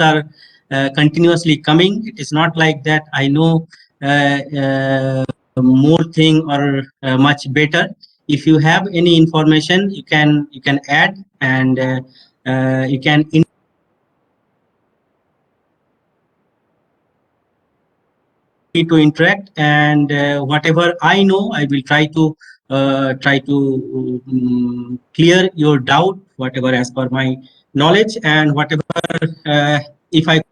are continuously coming. It is not like that I know more thing or much better. If you have any information, you can add, and you can to interact, and whatever I know, I will try to clear your doubt, whatever as per my knowledge, and whatever if I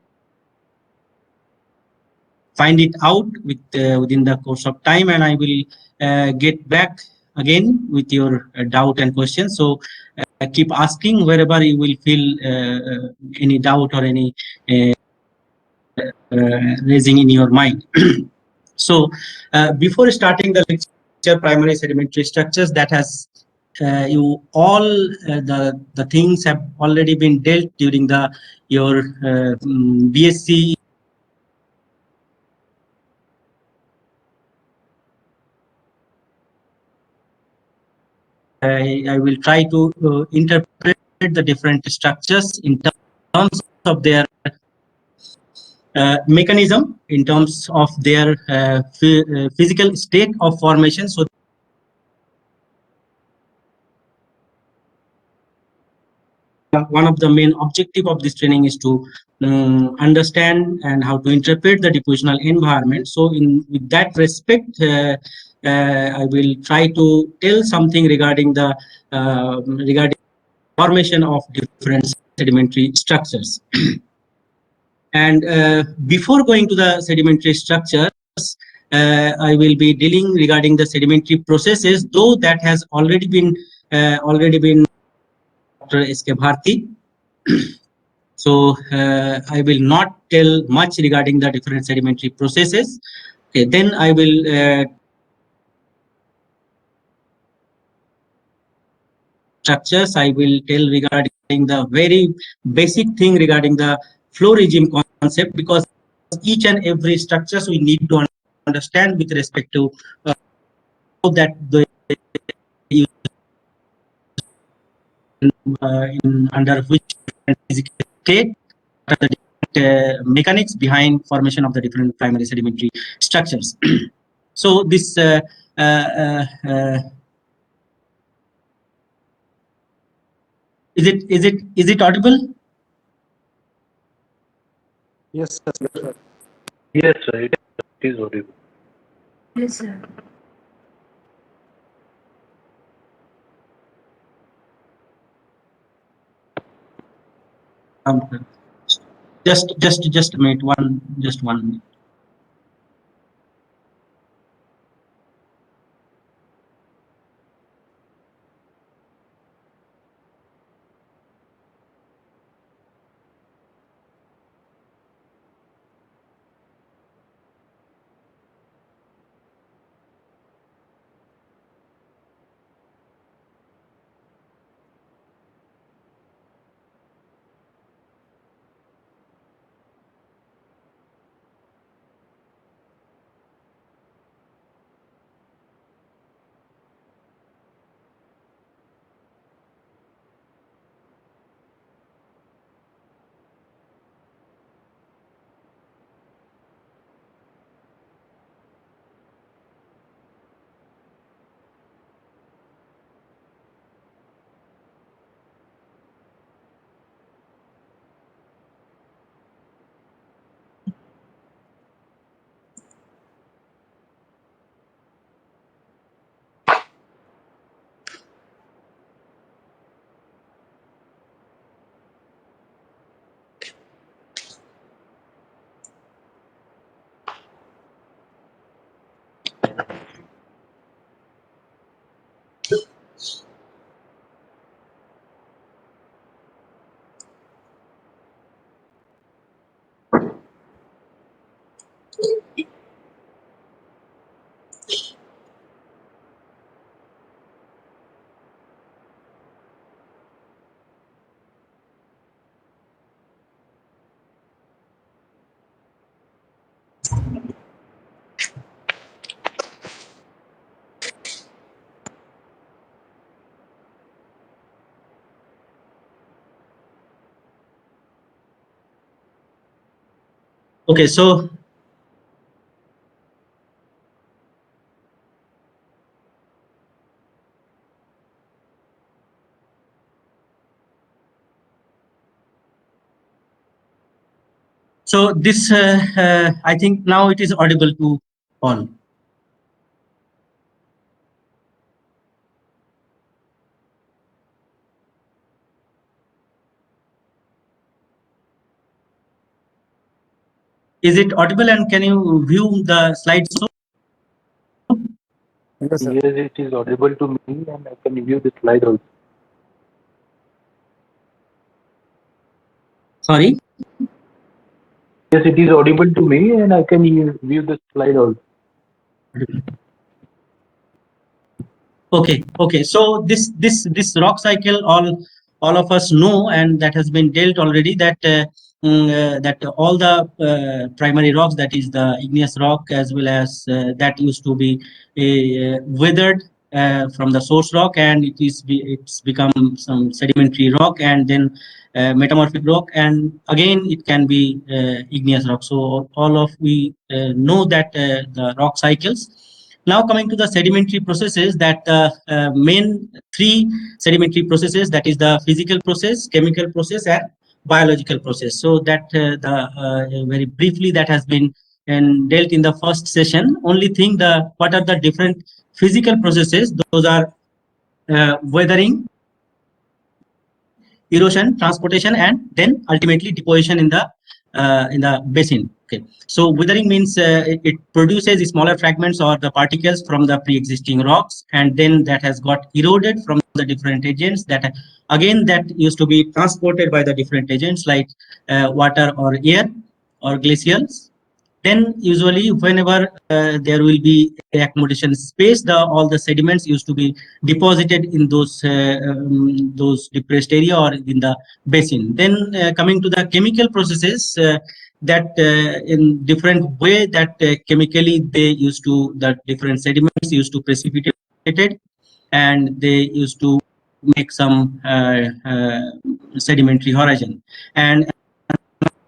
find it out within the course of time, and I will get back again with your doubt and questions. So keep asking wherever you will feel any doubt or any raising in your mind. So before starting the lecture, primary sedimentary structures, that has you all the things have already been dealt during the your BSc. I will try to interpret the different structures in terms of their mechanism, in terms of their physical state of formation. So one of the main objective of this training is to understand and how to interpret the depositional environment. So with that respect, I will try to tell something regarding the formation of different sedimentary structures. And before going to the sedimentary structures, I will be dealing regarding the sedimentary processes, though that has already been Dr. S.K. Bharti. So I will not tell much regarding the different sedimentary processes. Okay, then I will structures. I will tell regarding the very basic thing regarding the flow regime concept, because each and every structures we need to understand with respect to how that the under which physical state, the different mechanics behind formation of the different primary sedimentary structures. So this is it audible? Yes, sir. Yes, sir. It is audible. Yes, sir. Just a minute. Just 1 minute. Okay, so this I think now it is audible to all. Is it audible, and can you view the slides? Yes, sir. Yes, it is audible to me and I can view the slide also. Sorry. Yes, it is audible to me and I can view the slide also. Okay. So this rock cycle, all of us know, and that has been dealt already, that that all the primary rocks, that is the igneous rock, as well as that used to be weathered from the source rock, and it's become some sedimentary rock, and then metamorphic rock, and again it can be igneous rock. So all of we know that the rock cycles. Now coming to the sedimentary processes, that main three sedimentary processes, that is the physical process, chemical process, and biological process. So that very briefly that has been and dealt in the first session. Only thing, the what are the different physical processes? Those are weathering, erosion, transportation, and then ultimately deposition in the basin. Okay, so weathering means it produces smaller fragments or the particles from the pre-existing rocks, and then that has got eroded from the different agents, that again that used to be transported by the different agents like water or air or glaciers. Then usually whenever there will be accommodation space, all the sediments used to be deposited in those depressed area or in the basin. Then coming to the chemical processes, that in different way that chemically they used to, the different sediments used to precipitate it, and they used to make some sedimentary horizon. And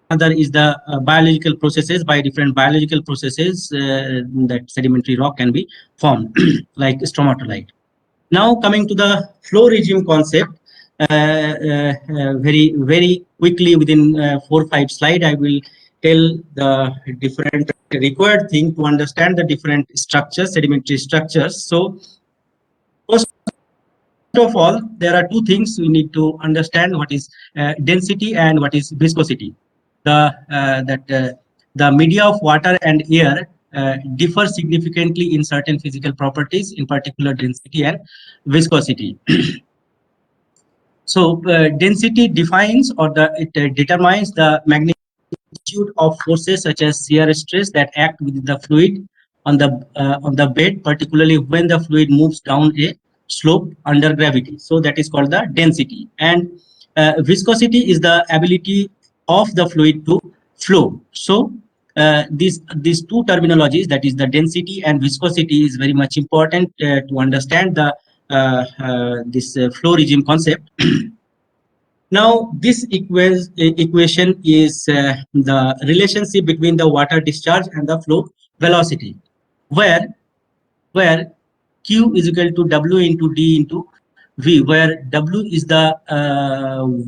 another is the biological processes. By different biological processes, that sedimentary rock can be formed like stromatolite. Now coming to the flow regime concept, very quickly within 4 or 5 slides, I will tell the different required thing to understand the different structures, sedimentary structures. So first of all, there are two things we need to understand: what is density and what is viscosity. The media of water and air differ significantly in certain physical properties, in particular density and viscosity. So density defines, or it determines the magnitude of forces such as shear stress that act with the fluid on the bed, particularly when the fluid moves down a slope under gravity. So that is called the density. And viscosity is the ability of the fluid to flow. So these two terminologies, that is the density and viscosity, is very much important to understand the this flow regime concept. Now, this equation is the relationship between the water discharge and the flow velocity, where where Q is equal to W into D into V, where W is the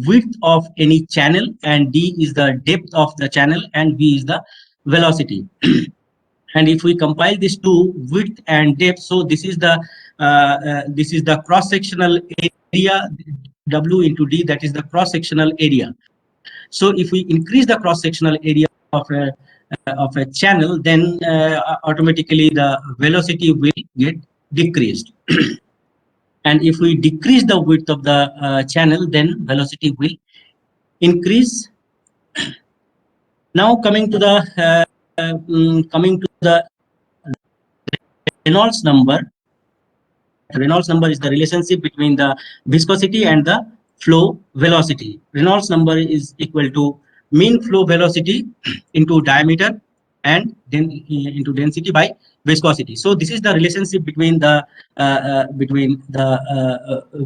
width of any channel, and D is the depth of the channel, and V is the velocity. And if we compile these two, width and depth, so this is the cross sectional area, W into D, that is the cross sectional area. So if we increase the cross sectional area of a channel, then automatically the velocity will get decreased. And if we decrease the width of the channel, then velocity will increase. Now coming to the Reynolds number. Reynolds number is the relationship between the viscosity and the flow velocity. Reynolds number is equal to mean flow velocity into diameter and then into density by viscosity. So this is the relationship between the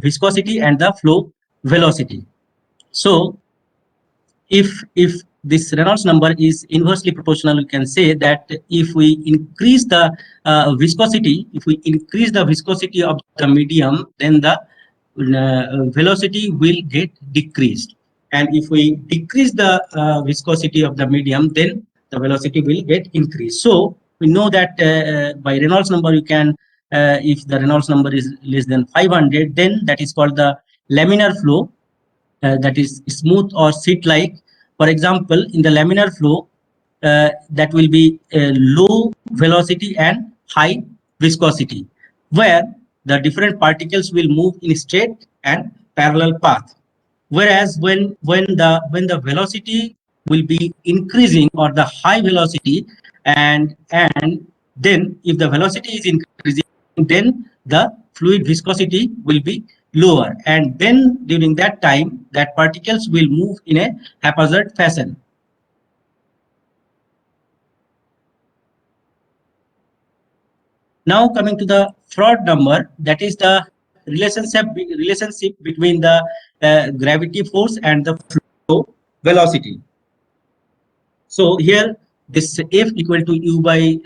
viscosity and the flow velocity. So if this Reynolds number is inversely proportional. You can say that if we increase the viscosity, if we increase the viscosity of the medium, then the velocity will get decreased. And if we decrease the viscosity of the medium, then the velocity will get increased. So we know that by Reynolds number, you can, if the Reynolds number is less than 500, then that is called the laminar flow, that is smooth or sheet-like. For example, in the laminar flow, that will be low velocity and high viscosity, where the different particles will move in straight and parallel path. Whereas when the velocity will be increasing, or the high velocity, and then if the velocity is increasing, then the fluid viscosity will be lower, and then during that time that particles will move in a haphazard fashion. Now coming to the Froude number, that is the relationship between the gravity force and the flow velocity. So here this F equal to U by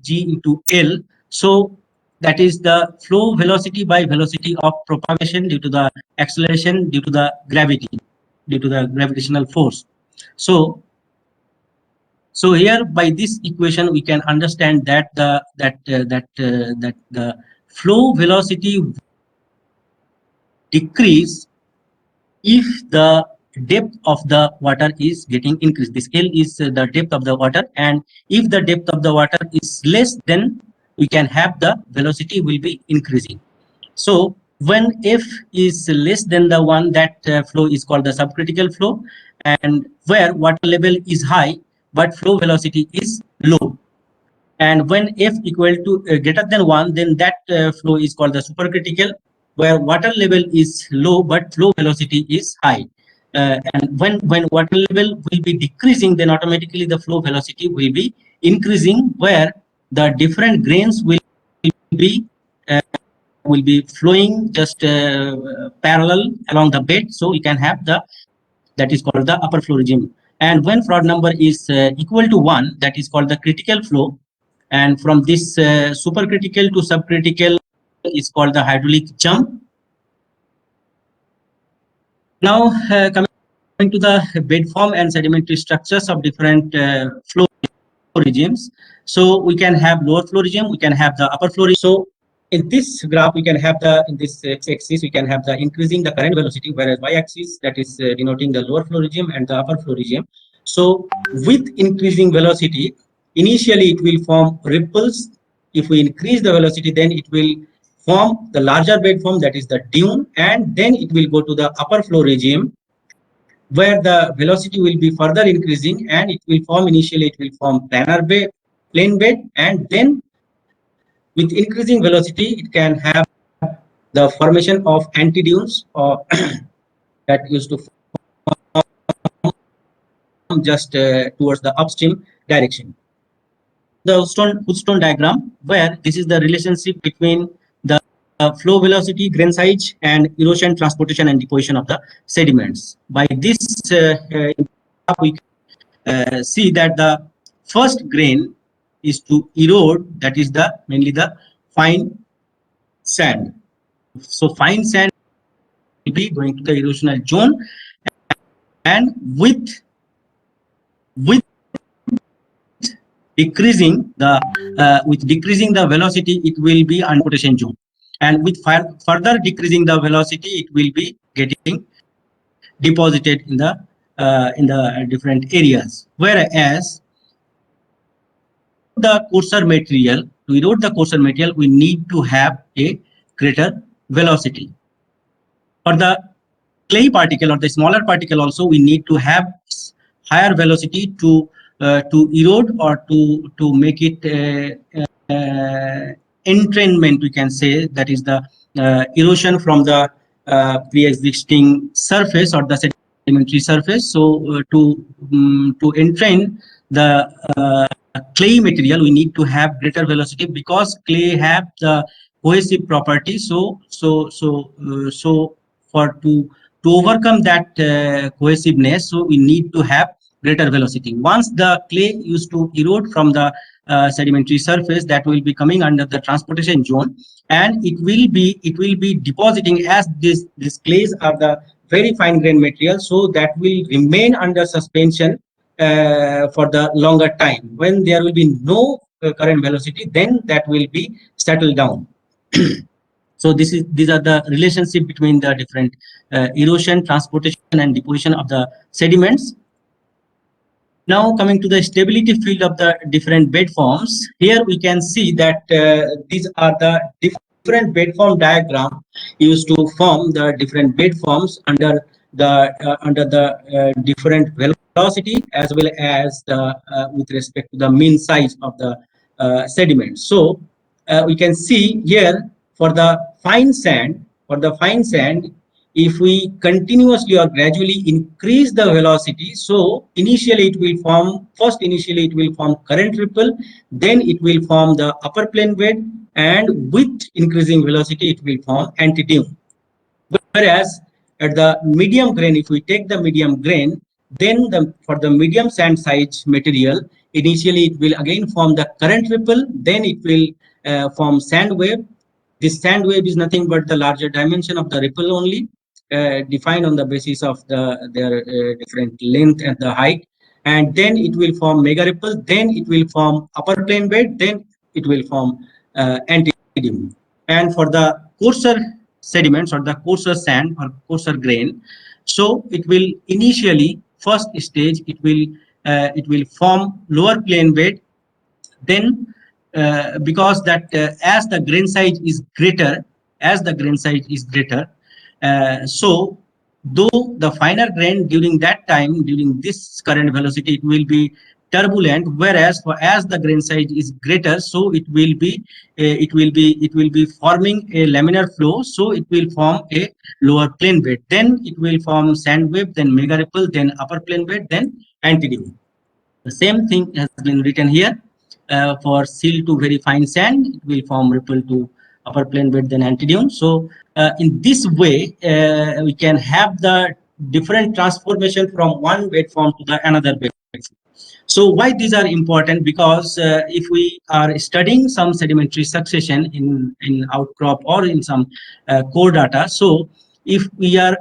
G into L. So that is the flow velocity by velocity of propagation due to the acceleration due to the gravity, due to the gravitational force. So here by this equation we can understand that the flow velocity decrease if the depth of the water is getting increased. This L is the depth of the water, and if the depth of the water is less, then we can have the velocity will be increasing. So when F is less than the one, that flow is called the subcritical flow, and where water level is high but flow velocity is low. And when F equal to greater than 1, then that flow is called the supercritical, where water level is low but flow velocity is high. And when water level will be decreasing, then automatically the flow velocity will be increasing, where the different grains will be flowing just parallel along the bed. So we can have that is called the upper flow regime. And when Froude number is equal to 1, that is called the critical flow. And from this supercritical to subcritical is called the hydraulic jump. Now coming to the bed form and sedimentary structures of different flow regimes. So we can have lower flow regime, we can have the upper flow regime. So in this graph, we can have in this x-axis, we can have the increasing the current velocity, whereas y-axis, that is denoting the lower flow regime and the upper flow regime. So with increasing velocity, initially it will form ripples. If we increase the velocity, then it will form the larger bed form, that is the dune, and then it will go to the upper flow regime, where the velocity will be further increasing, and it will form, initially it will form planar bed, plane bed, and then with increasing velocity it can have the formation of antidunes, or that used to form just towards the upstream direction. The Hoodstone diagram, where this is the relationship between the flow velocity, grain size, and erosion, transportation, and deposition of the sediments. By this we see that the first grain is to erode, that is the mainly the fine sand. So fine sand will be going to the erosional zone, and with decreasing the velocity, it will be transportation zone, and with further decreasing the velocity, it will be getting deposited in the different areas. Whereas the coarser material, to erode the coarser material, we need to have a greater velocity. For the clay particle or the smaller particle also, we need to have higher velocity to erode, or to make it entrainment, we can say, that is the erosion from the pre-existing surface or the sedimentary surface. So to entrain the clay material, we need to have greater velocity, because clay have the cohesive property. So for to overcome that cohesiveness, so we need to have greater velocity. Once the clay used to erode from the sedimentary surface, that will be coming under the transportation zone, and it will be depositing, as these clays are the very fine grained material, so that will remain under suspension for the longer time. When there will be no current velocity, then that will be settled down. So these are the relationship between the different erosion, transportation, and deposition of the sediments. Now coming to the stability field of the different bed forms, here we can see that these are the different bed form diagram used to form the different bed forms under the different velocity, as well as the with respect to the mean size of the sediment. So we can see here for the fine sand, if we continuously or gradually increase the velocity, so initially it will form current ripple, then it will form the upper plane bed, and with increasing velocity it will form antidune. Whereas at the medium grain, if we take the medium grain, then for the medium sand size material, initially it will again form the current ripple, then it will form sand wave. This sand wave is nothing but the larger dimension of the ripple only, defined on the basis of their different length and the height. And then it will form mega ripple, then it will form upper plane bed, then it will form antidune. And for the coarser sediments or the coarser sand or coarser grain, so it will initially, first stage, it will form lower plane bed. Then because that as the grain size is greater, so though the finer grain during that time, during this current velocity, it will be turbulent, whereas as the grain size is greater, so it will be forming a laminar flow, so it will form a lower plane bed, then it will form sand wave, then mega ripple, then upper plane bed, then antidune. The same thing has been written here. For sill to very fine sand, it will form ripple to upper plane bed, then antidune. So in this way, we can have the different transformation from one bed form to the another bed form. So why these are important? Because if we are studying some sedimentary succession in outcrop or in some core data, so if we are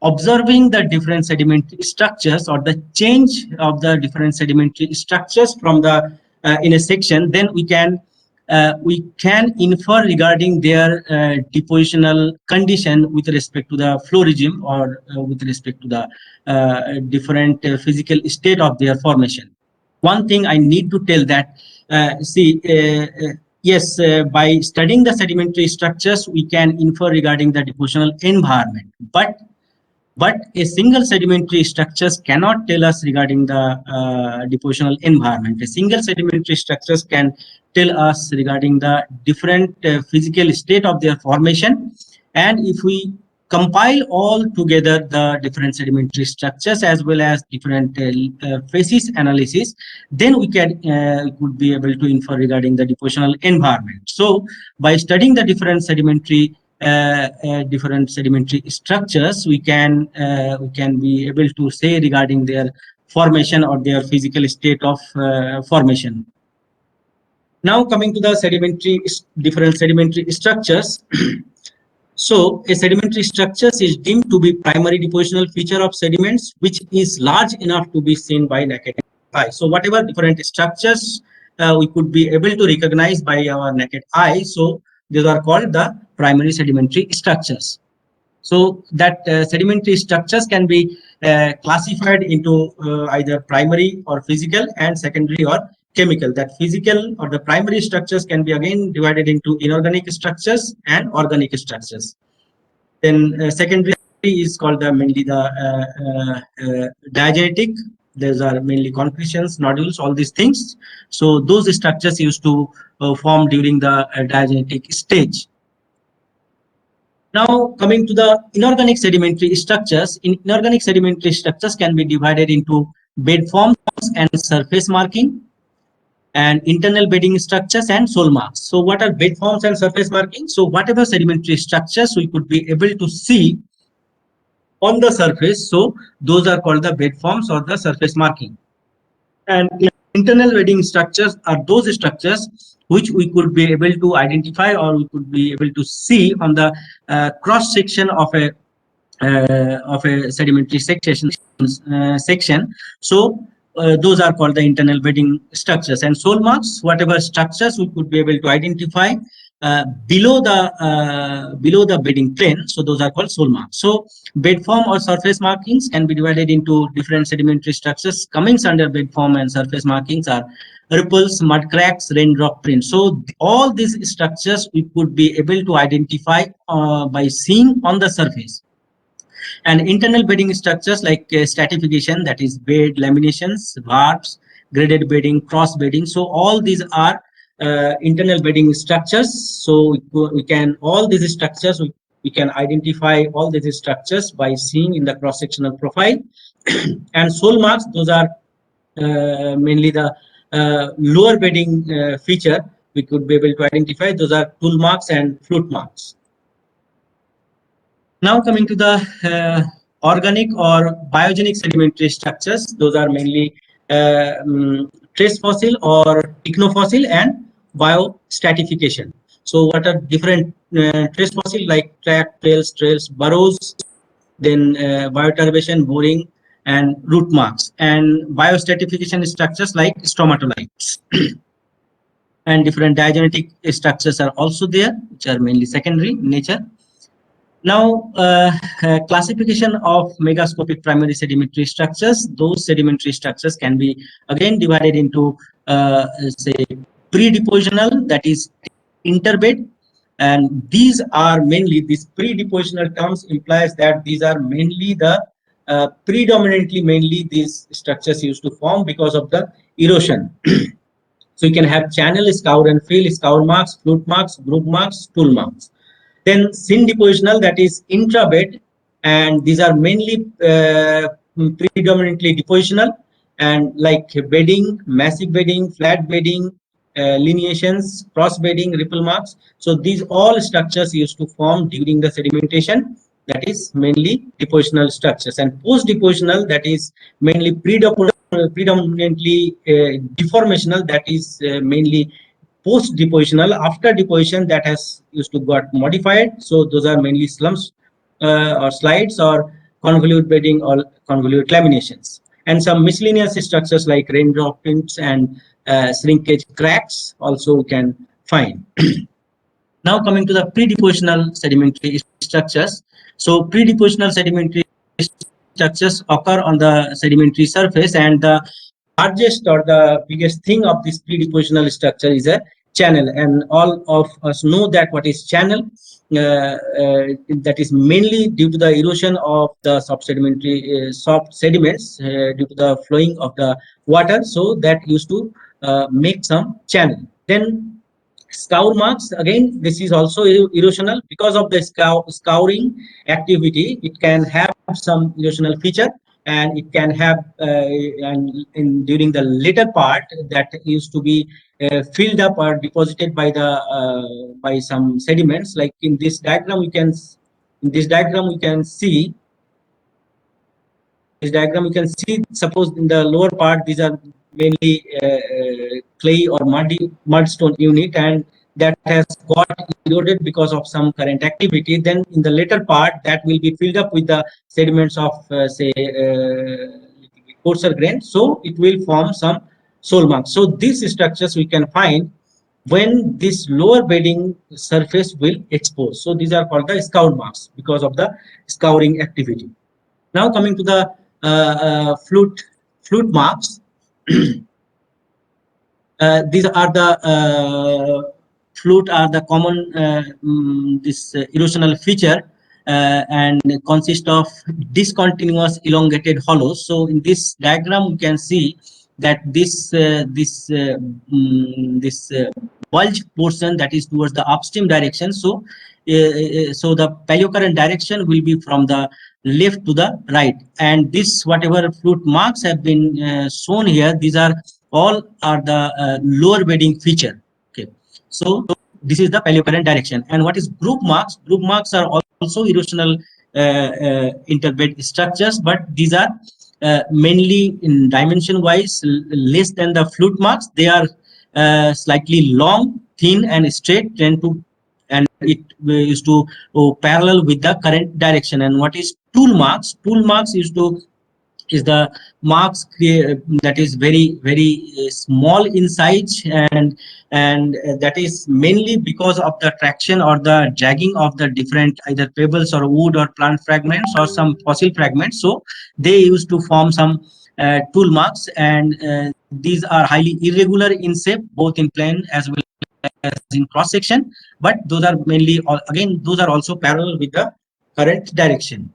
observing the different sedimentary structures or the change of the different sedimentary structures from the in a section, then we can infer regarding their depositional condition with respect to the flow regime or with respect to the different physical state of their formation. One thing I need to tell that yes, by studying the sedimentary structures, we can infer regarding the depositional environment, but a single sedimentary structures cannot tell us regarding the depositional environment. A single sedimentary structures can tell us regarding the different physical state of their formation. And if we compile all together the different sedimentary structures as well as different phases analysis, then we could be able to infer regarding the depositional environment. So by studying the different sedimentary structures, we can be able to say regarding their formation or their physical state of formation. Now coming to the different sedimentary structures. So a sedimentary structure is deemed to be primary depositional feature of sediments which is large enough to be seen by naked eye. So whatever different structures we could be able to recognize by our naked eye, so these are called the primary sedimentary structures. So that sedimentary structures can be classified into either primary or physical and secondary or chemical. That physical or the primary structures can be again divided into inorganic structures and organic structures. Then secondary is called mainly the diagenetic. Those are mainly concretions, nodules, all these things. So those structures used to form during the diagenetic stage. Now coming to the inorganic sedimentary structures. Inorganic sedimentary structures can be divided into bed forms and surface marking, and internal bedding structures and soil marks. So what are bed forms and surface marking? So whatever sedimentary structures we could be able to see on the surface. So those are called the bed forms or the surface marking. And internal bedding structures are those structures which we could be able to identify or we could be able to see on the cross section of a sedimentary section. So those are called the internal bedding structures. And soil marks, whatever structures we could be able to identify below the bedding plane, so those are called soil marks. So bed form or surface markings can be divided into different sedimentary structures. Coming under bed form and surface markings are ripples, mud cracks, raindrop prints. So all these structures we could be able to identify by seeing on the surface. And internal bedding structures like stratification, that is bed laminations, barbs, graded bedding, cross bedding. So all these are internal bedding structures. So we can all these structures we can identify all these structures by seeing in the cross sectional profile. And soil marks, those are mainly the lower bedding feature we could be able to identify. Those are tool marks and flute marks. Now coming to the organic or biogenic sedimentary structures, those are mainly trace fossil or technofossil and biostratification. So what are different trace fossil like track, trails, burrows, then bioturbation, boring, and root marks, and biostratification structures like stromatolites. And different diagenetic structures are also there, which are mainly secondary in nature. Now, classification of megascopic primary sedimentary structures. Those sedimentary structures can be again divided into, say, pre-depositional, that is interbed, and these are mainly, this pre-depositional terms implies that these are mainly the predominantly mainly these structures used to form because of the erosion. So you can have channel, scour and fill, scour marks, flute marks, groove marks, tool marks. Then syn depositional, that is intrabed, and these are mainly predominantly depositional, and like bedding, massive bedding, flat bedding, lineations, cross bedding, ripple marks. So these all structures used to form during the sedimentation, that is mainly depositional structures. And post depositional, that is mainly predominantly deformational, that is mainly post depositional, after deposition that has used to got modified. So those are mainly slumps or slides or convolute bedding or convolute laminations. And some miscellaneous structures like raindrop prints and shrinkage cracks also we can find. Now coming to the pre-depositional sedimentary structures. So pre-depositional sedimentary structures occur on the sedimentary surface, and the largest or the biggest thing of this pre-depositional structure is a channel. And all of us know that what is channel. That is mainly due to the erosion of the soft sedimentary soft sediments due to the flowing of the water. So that used to make some channel. Then scour marks, again this is also erosional because of the scouring activity. It can have some erosional feature, and it can have and during the later part that used to be filled up or deposited by the by some sediments. Like in this diagram we can see suppose in the lower part these are mainly clay or mudstone unit, and that has got eroded because of some current activity. Then in the later part that will be filled up with the sediments of say coarser grain, so it will form some soil marks. So these structures we can find when this lower bedding surface will expose. So these are called the scour marks because of the scouring activity. Now coming to the flute marks. These are the flute are the common this erosional feature and consist of discontinuous elongated hollows. So in this diagram you can see that this bulge portion that is towards the upstream direction. So so the paleocurrent direction will be from the left to the right, and this whatever flute marks have been shown here, these are all are the lower bedding feature. Okay, so this is the paleocurrent direction. And what is group marks? Group marks are also erosional interbed structures, but these are mainly in dimension wise less than the flute marks. They are slightly long, thin, and straight, and it used to parallel with the current direction. And what is tool marks? Tool marks is the marks that is very small in size, and that is mainly because of the traction or the dragging of the different either pebbles or wood or plant fragments or some fossil fragments. So they used to form some tool marks, and these are highly irregular in shape, both in plane as well as in cross section, but those are mainly, again, those are also parallel with the current direction.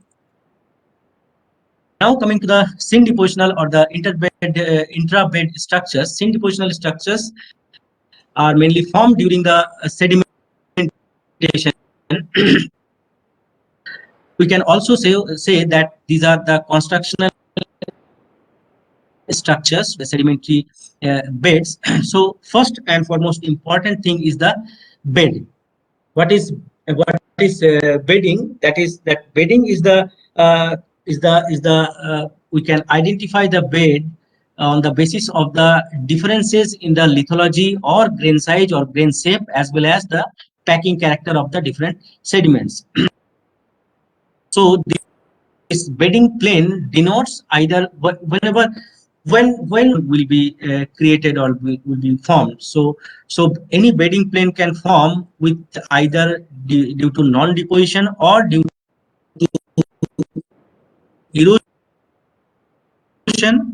Now coming to the syn depositional or the intra-bed structures. Syn depositional structures are mainly formed during the sedimentation. We can also say that these are the constructional structures, the sedimentary beds. So first and foremost important thing is the bed. What is bedding? That bedding is the we can identify the bed on the basis of the differences in the lithology or grain size or grain shape, as well as the packing character of the different sediments. So this bedding plane denotes either when will be created or will be formed. So any bedding plane can form with either due to non-deposition or due to erosion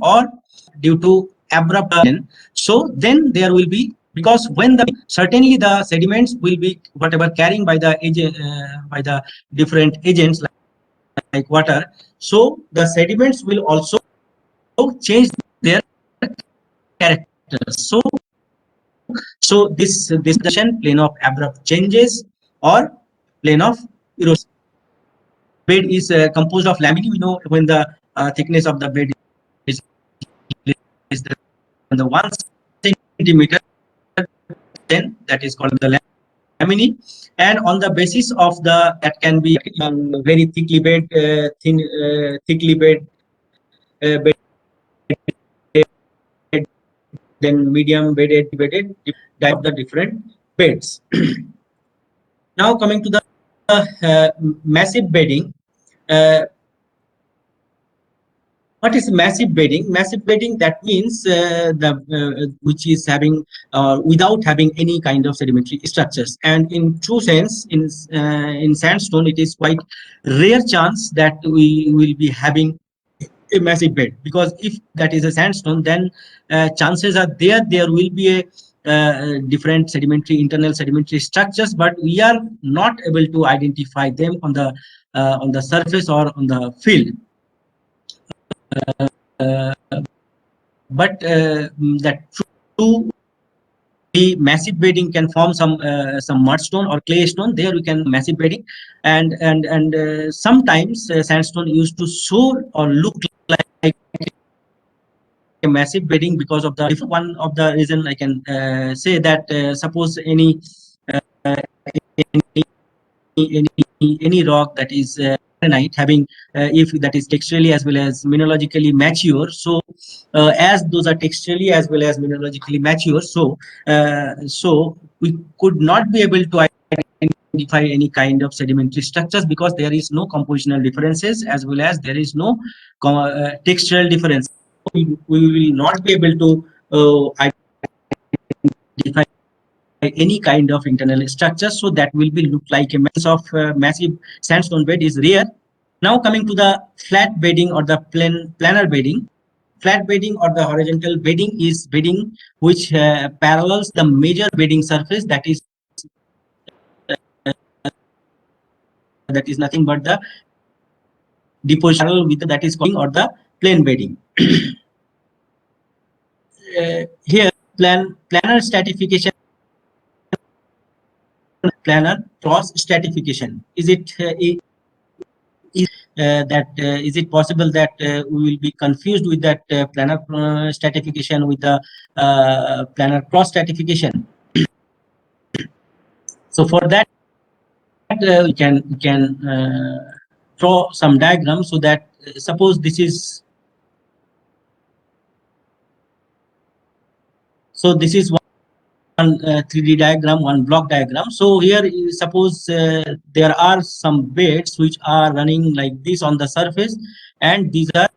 or due to abrupt. So then there will be, because when certainly the sediments will be whatever carrying by the by the different agents like water. So the sediments will also change their character. So this plane of abrupt changes or plane of erosion. Bed is composed of laminae. We know when the thickness of the bed is less than the 1 centimeter, then that is called the laminae. And on the basis of that can be very thickly bed, thickly bed, then medium bedded, type of the different beds. Now coming to the massive bedding. What is massive bedding? Massive bedding, that means which is having without having any kind of sedimentary structures. And in true sense, in sandstone, it is quite rare chance that we will be having a massive bed, because if that is a sandstone, then chances are there will be a different internal sedimentary structures, but we are not able to identify them on the surface or on the field. But that true the massive bedding can form some mudstone or clay stone. There we can massive bedding, and sometimes sandstone used to show or look like a massive bedding because of the one of the reason I can say that suppose any rock that is granite having if that is texturally as well as mineralogically mature. So as those are texturally as well as mineralogically mature, so we could not be able to identify any kind of sedimentary structures, because there is no compositional differences as well as there is no textural difference. We will not be able to identify any kind of internal structure, so that will be look like a mass of massive sandstone bed is rare. Now coming to the flat bedding or the planar bedding. Flat bedding or the horizontal bedding is bedding which parallels the major bedding surface, that is nothing but the deposition with that is called or the plane bedding. Here planar stratification, planar cross stratification. Is it is it possible that we will be confused with that planar stratification with the planar cross stratification? So for that we can draw some diagram so that suppose this is, so this is one 3D diagram, one block diagram. So here suppose there are some beds which are running like this on the surface, and these are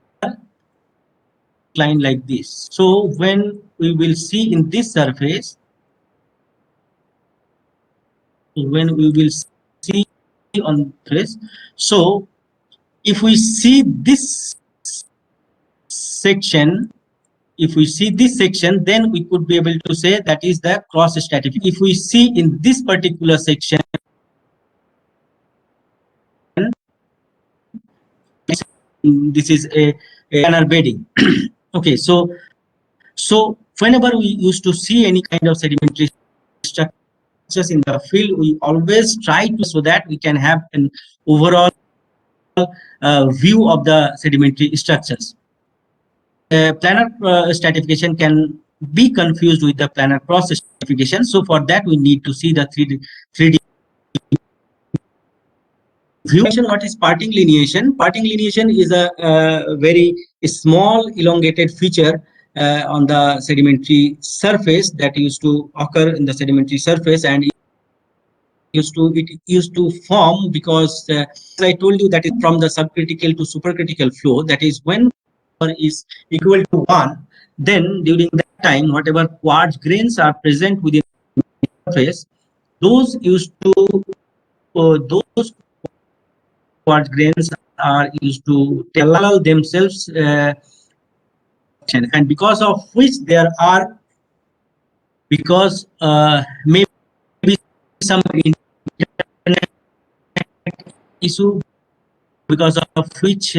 inclined like this. So when we will see in this surface, when we will see on this, so if we see this section, if we see this section, then we could be able to say that is the cross stratification. If we see in this particular section, this is a planar bedding. Okay, so whenever we used to see any kind of sedimentary structures in the field, we always try to, so that we can have an overall view of the sedimentary structures. Planar stratification can be confused with the planar cross stratification. So for that we need to see the 3D view. What is parting lineation? Parting lineation is a very small elongated feature on the sedimentary surface that used to occur in the sedimentary surface, and it used to form because as I told you, that is from the subcritical to supercritical flow. That is when is equal to 1, then during that time whatever quartz grains are present within the surface, those used to those quartz grains are used to allow themselves and because of which there are, because maybe some internet issue, because of which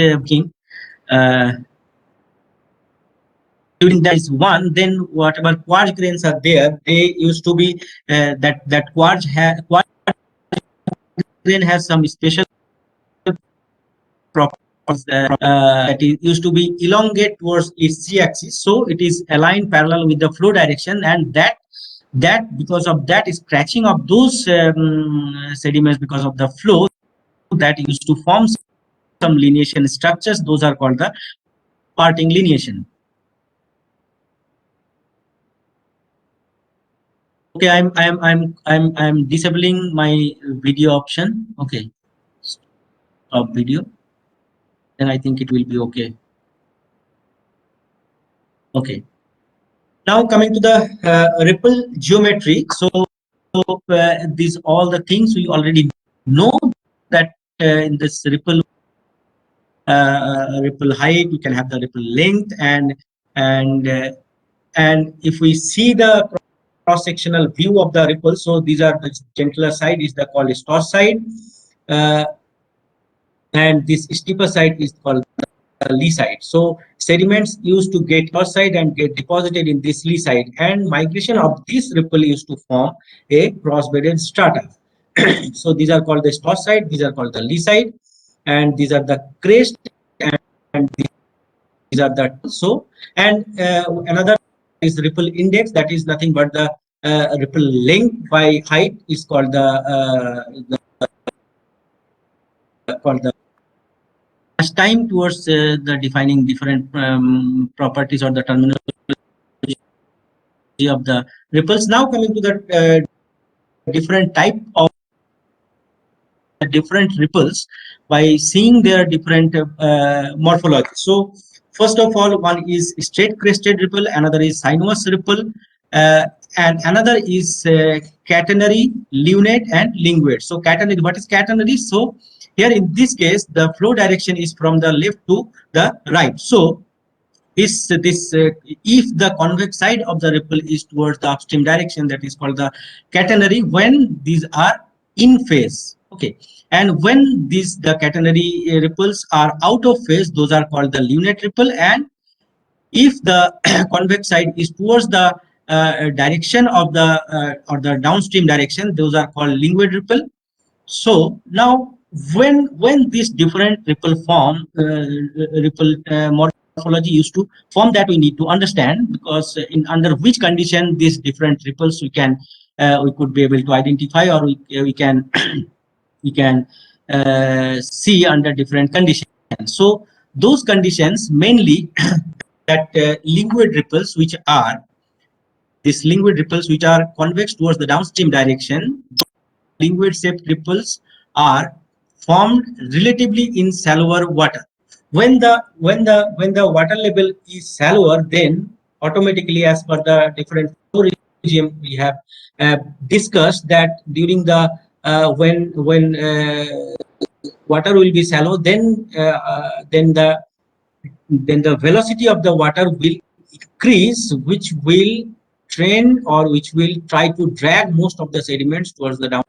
during that is 1, then whatever quartz grains are there, they used to be that quartz grain has some special properties that is used to be elongate towards its z-axis, so it is aligned parallel with the flow direction, and that because of that scratching of those sediments because of the flow, that used to form some lineation structures. Those are called the parting lineation. Okay, I'm disabling my video option. Okay, stop video. Then I think it will be okay. Okay. Now coming to the ripple geometry. So these all the things we already know, that in this ripple height, we can have the ripple length, and if we see the cross-sectional view of the ripple, so these are the gentler side is the called stoss side, and this steeper side is called the lee side. So sediments used to get stoss side and get deposited in this lee side, and migration of this ripple used to form a cross-bedded strata. So these are called the stoss side, these are called the lee side, and these are the crest, and these are the so, and another is ripple index, that is nothing but the ripple length by height is called the time towards the defining different properties or the terminology of the ripples. Now coming to the different type of different ripples by seeing their different morphology. So first of all, one is straight crested ripple, another is sinuous ripple, and another is catenary, lunate, and linguate. So catenary, what is catenary? So here in this case, the flow direction is from the left to the right. So if the convex side of the ripple is towards the upstream direction, that is called the catenary, when these are in phase. Okay, and when the catenary ripples are out of phase, those are called the lunate ripple. And if the convex side is towards the direction of the or the downstream direction, those are called linguate ripple. So now when this different ripple form morphology used to form, that we need to understand, because in under which condition these different ripples we could be able to identify, or we can we can see under different conditions. So those conditions mainly that linguid ripples, which are these linguid ripples which are convex towards the downstream direction, linguid shaped ripples are formed relatively in shallower water. When the water level is shallower, then automatically, as per the different flow regime we have discussed, that during the when water will be shallow, then the velocity of the water will increase, which will train or which will try to drag most of the sediments towards the down,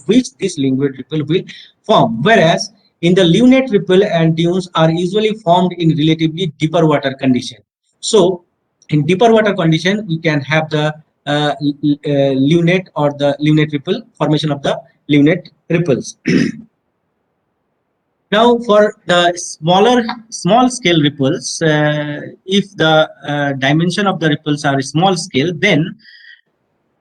which this linguid ripple will form. Whereas in the lunate ripple and dunes are usually formed in relatively deeper water condition. So in deeper water condition, we can have the lunate or the lunate ripple formation of the lunate ripples. Now, for the small scale ripples, if the dimension of the ripples are small scale, then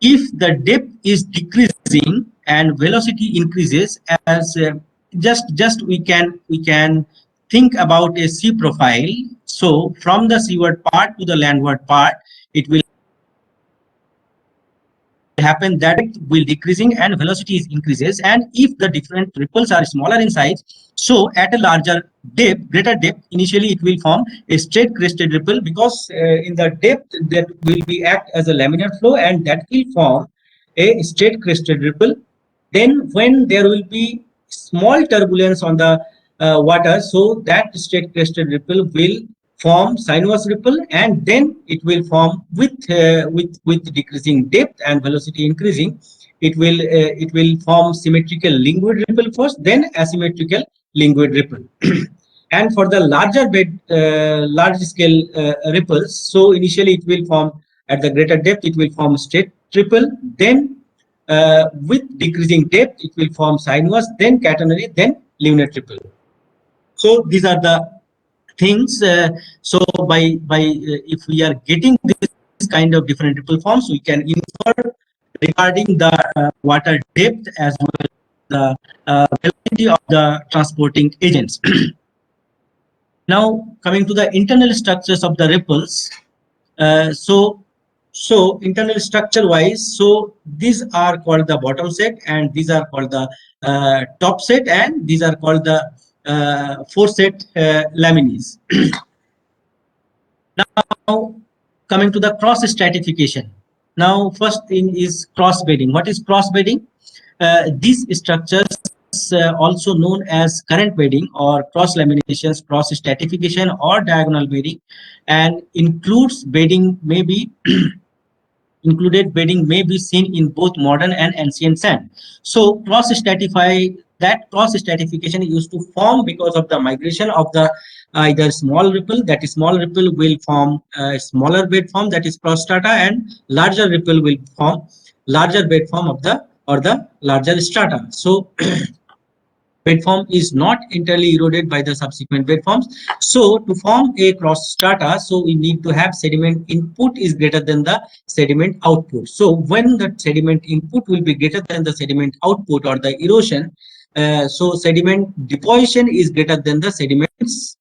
if the depth is decreasing and velocity increases, as just we can think about a sea profile. So from the seaward part to the landward part, it will happen that it will decreasing and velocity is increases. And if the different ripples are smaller in size, so at a larger depth, greater depth, initially it will form a straight crested ripple, because in the depth that will be act as a laminar flow, and that will form a straight crested ripple. Then when there will be small turbulence on the water, so that straight crested ripple will form sinuous ripple, and then it will form with decreasing depth and velocity increasing, it will form symmetrical linguid ripple first, then asymmetrical linguid ripple. And for the larger bed large scale ripples, so initially it will form at the greater depth, it will form straight ripple, then with decreasing depth it will form sinuous, then catenary, then lunate ripple. So these are the things. So by if we are getting this kind of different ripple forms, we can infer regarding the water depth as well as the velocity of the transporting agents. Now coming to the internal structures of the ripples. So internal structure wise, so these are called the bottom set, and these are called the top set, and these are called the foreset lamines. Now coming to the cross stratification. Now first thing is cross bedding. What is cross bedding? These structures also known as current bedding or cross laminations, cross stratification, or diagonal bedding, and includes bedding may be included bedding may be seen in both modern and ancient sand. So cross stratification used to form because of the migration of the either small ripple, that is small ripple will form a smaller bed form, that is cross strata, and larger ripple will form larger bed form of the larger strata. So bed form is not entirely eroded by the subsequent bed forms. So to form a cross strata, so we need to have sediment input is greater than the sediment output. So when the sediment input will be greater than the sediment output or the erosion, so sediment deposition is greater than the sediment's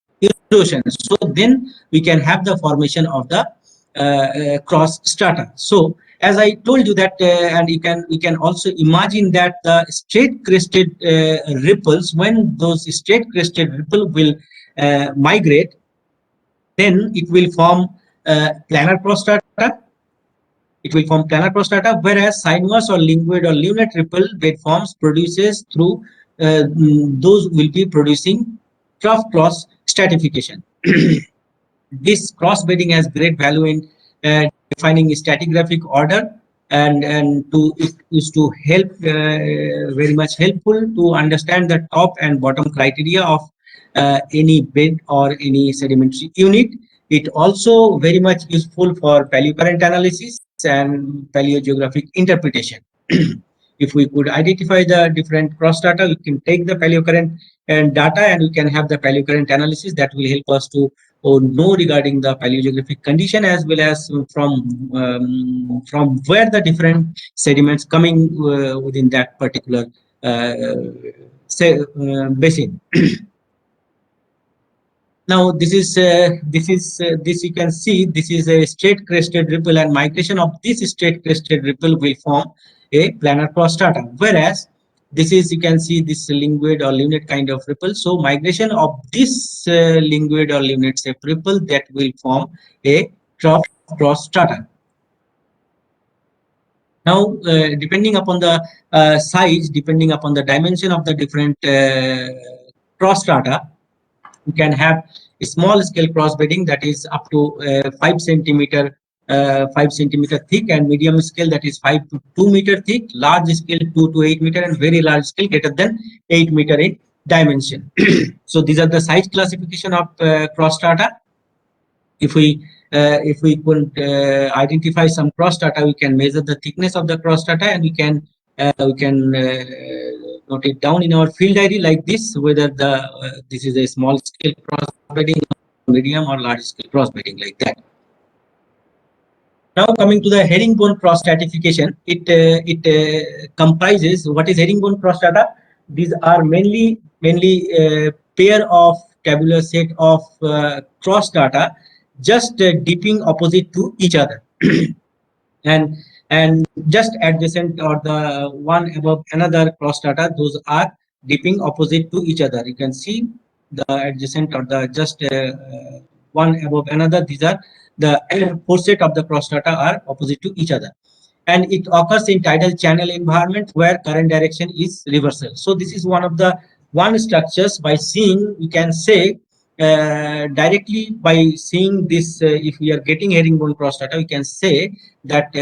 erosion. So then we can have the formation of the cross strata. So as I told you that, and we can also imagine that the straight crested ripples, when those straight crested ripple will migrate, then it will form planar prostrata. It will form planar prostrata, whereas sinuous or linguid or lunate ripple bed forms produces through those will be producing trough cross stratification. This cross bedding has great value in defining stratigraphic order, and it is to help very much helpful to understand the top and bottom criteria of any bed or any sedimentary unit. It also very much useful for paleocurrent analysis and paleogeographic interpretation. If we could identify the different cross strata, we can take the paleocurrent and data, and we can have the paleocurrent analysis that will help us to know regarding the paleogeographic condition, as well as from where the different sediments coming within that particular basin. Now this you can see this is a straight crested ripple, and migration of this straight crested ripple will form a planar cross strata, whereas this is, you can see, this linguid or lunate kind of ripple. So migration of this linguid or lunate shape ripple, that will form a trough cross strata. Now depending upon the size, depending upon the dimension of the different cross strata, you can have a small scale cross bedding that is up to 5 centimeter 5 centimeter thick, and medium scale that is 5 to 2 meter thick, large scale 2 to 8 meter, and very large scale greater than 8 meter in dimension. So these are the size classification of cross strata. If we could identify some cross strata, we can measure the thickness of the cross strata, and we can note it down in our field diary like this, whether this is a small scale cross bedding, medium or large scale cross bedding, like that. Now coming to the herringbone cross stratification, it comprises, what is herringbone cross strata? These are mainly pair of tabular set of cross strata just dipping opposite to each other. and just adjacent or the one above another cross strata, those are dipping opposite to each other. You can see the adjacent or the just one above another. These are the four set of the cross strata are opposite to each other, and it occurs in tidal channel environment where current direction is reversal. So this is one of the structures. By seeing, we can say directly by seeing this, if we are getting herringbone cross strata, we can say that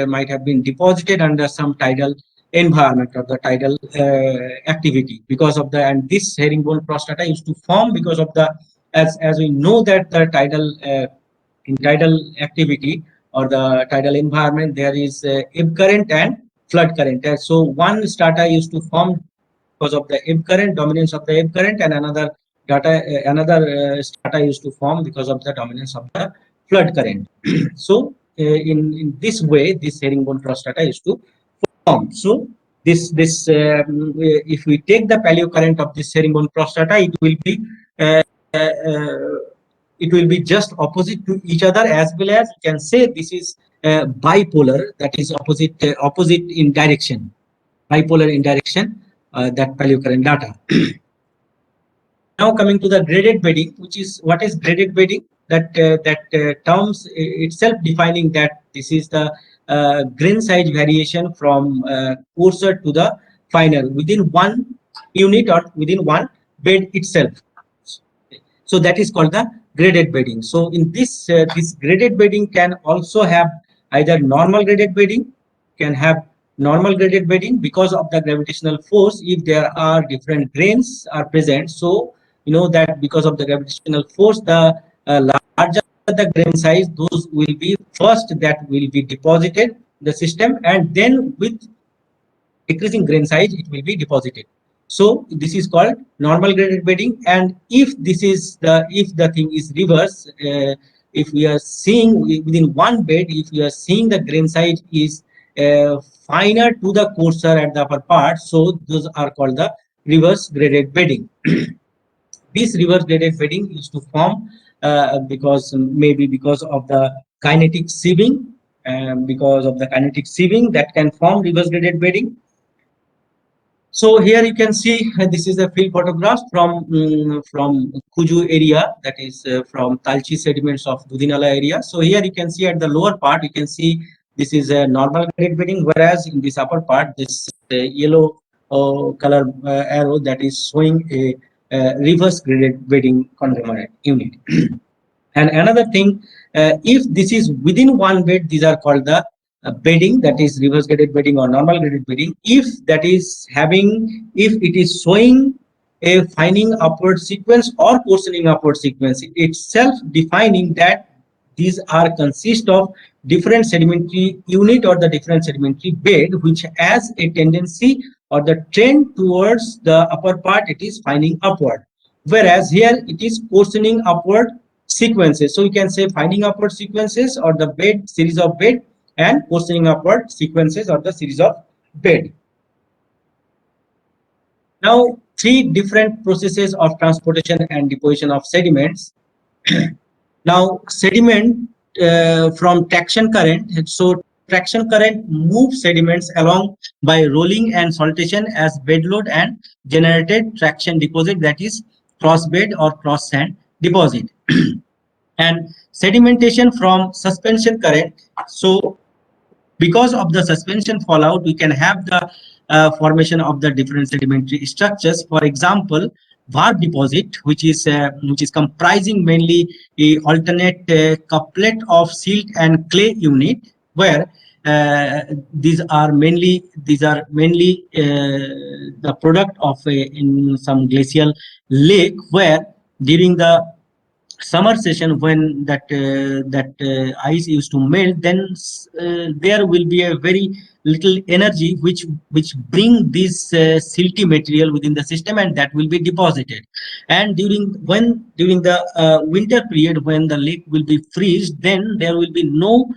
might have been deposited under some tidal environment or the tidal activity, because of the, and this herringbone cross strata used to form because of the, as we know that the tidal in tidal activity or the tidal environment, there is ebb current and flood current. And so one strata used to form because of the ebb current, dominance of the ebb current, and another strata used to form because of the dominance of the flood current. So in this way, this herringbone cross strata used to form. So if we take the paleo current of this herringbone cross strata, uh, uh, it will be just opposite to each other, as well as you can say this is bipolar, that is opposite in direction, bipolar in direction, that paleo current data. Now coming to the graded bedding, which is, what is graded bedding? That terms itself defining that this is the grain size variation from coarser to the finer within one unit or within one bed itself. So that is called the graded bedding. So in this graded bedding can also have either normal graded bedding, can have normal graded bedding because of the gravitational force. If there are different grains are present, so you know that because of the gravitational force, the larger the grain size, those will be first that will be deposited the system, and then with decreasing grain size it will be deposited. So this is called normal graded bedding. And if the thing is reverse, if we are seeing within one bed, if we are seeing the grain size is finer to the coarser at the upper part, so those are called the reverse graded bedding. This reverse graded bedding is to form maybe because of the kinetic sieving, that can form reverse graded bedding. So here you can see this is a field photograph from Kuju area, that is from Talchi sediments of Dudinala area. So here you can see at the lower part, you can see this is a normal graded bedding, whereas in this upper part, this yellow color arrow, that is showing a reverse graded bedding conglomerate unit. And another thing, if this is within one bed, these are called the bedding, that is reverse graded bedding or normal graded bedding. If it is showing a fining upward sequence or coarsening upward sequence, itself defining that these are consist of different sedimentary unit or the different sedimentary bed, which has a tendency or the trend towards the upper part, it is fining upward, whereas here it is coarsening upward sequences. So you can say finding upward sequences or the bed, series of bed, and coarsening upward sequences or the series of bed. Now, three different processes of transportation and deposition of sediments. Now, sediment from traction current. So, traction current moves sediments along by rolling and saltation as bed load and generated traction deposit, that is cross bed or cross sand deposit. And sedimentation from suspension current. So, because of the suspension fallout, we can have the formation of the different sedimentary structures. For example, varp deposit, which is comprising mainly a alternate couplet of silt and clay unit, where these are mainly the product of in some glacial lake, where during the summer session, when that ice used to melt, then there will be a very little energy which bring this silty material within the system, and that will be deposited. And during the winter period, when the lake will be freeze, then there will be no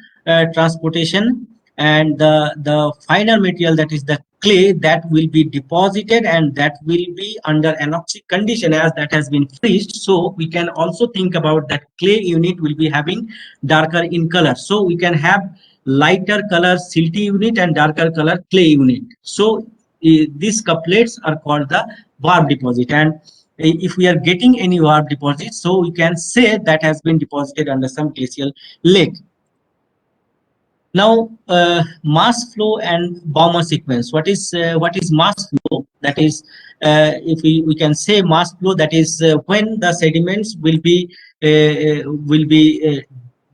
transportation, and the finer material, that is the clay, that will be deposited, and that will be under anoxic condition as that has been freezed. So we can also think about that clay unit will be having darker in color. So we can have lighter color silty unit and darker color clay unit. So these couplets are called the varp deposit. And if we are getting any varp deposit, so we can say that has been deposited under some glacial lake. Now, mass flow and Bouma sequence. What is mass flow? That is, if we can say mass flow, that is when the sediments will be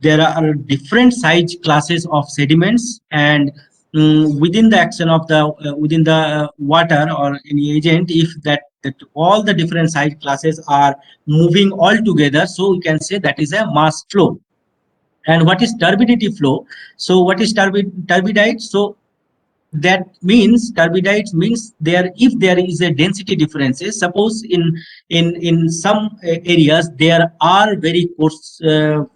there are different size classes of sediments, and within the action of the within the water or any agent, if that all the different size classes are moving all together, so we can say that is a mass flow. And what is turbidity flow? So what is turbidite? So that means turbidite means if there is a density differences. Suppose in some areas there are very coarse